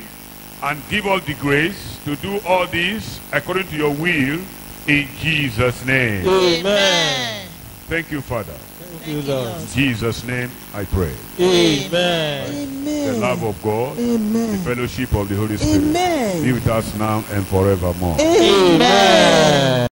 and give us the grace to do all this according to your will, in Jesus' name. Amen. Thank you, Father. Thank you, Lord. In Jesus' name I pray. Amen. The love of God, the Amen. fellowship of the Holy Spirit Amen. be with us now and forevermore. Amen.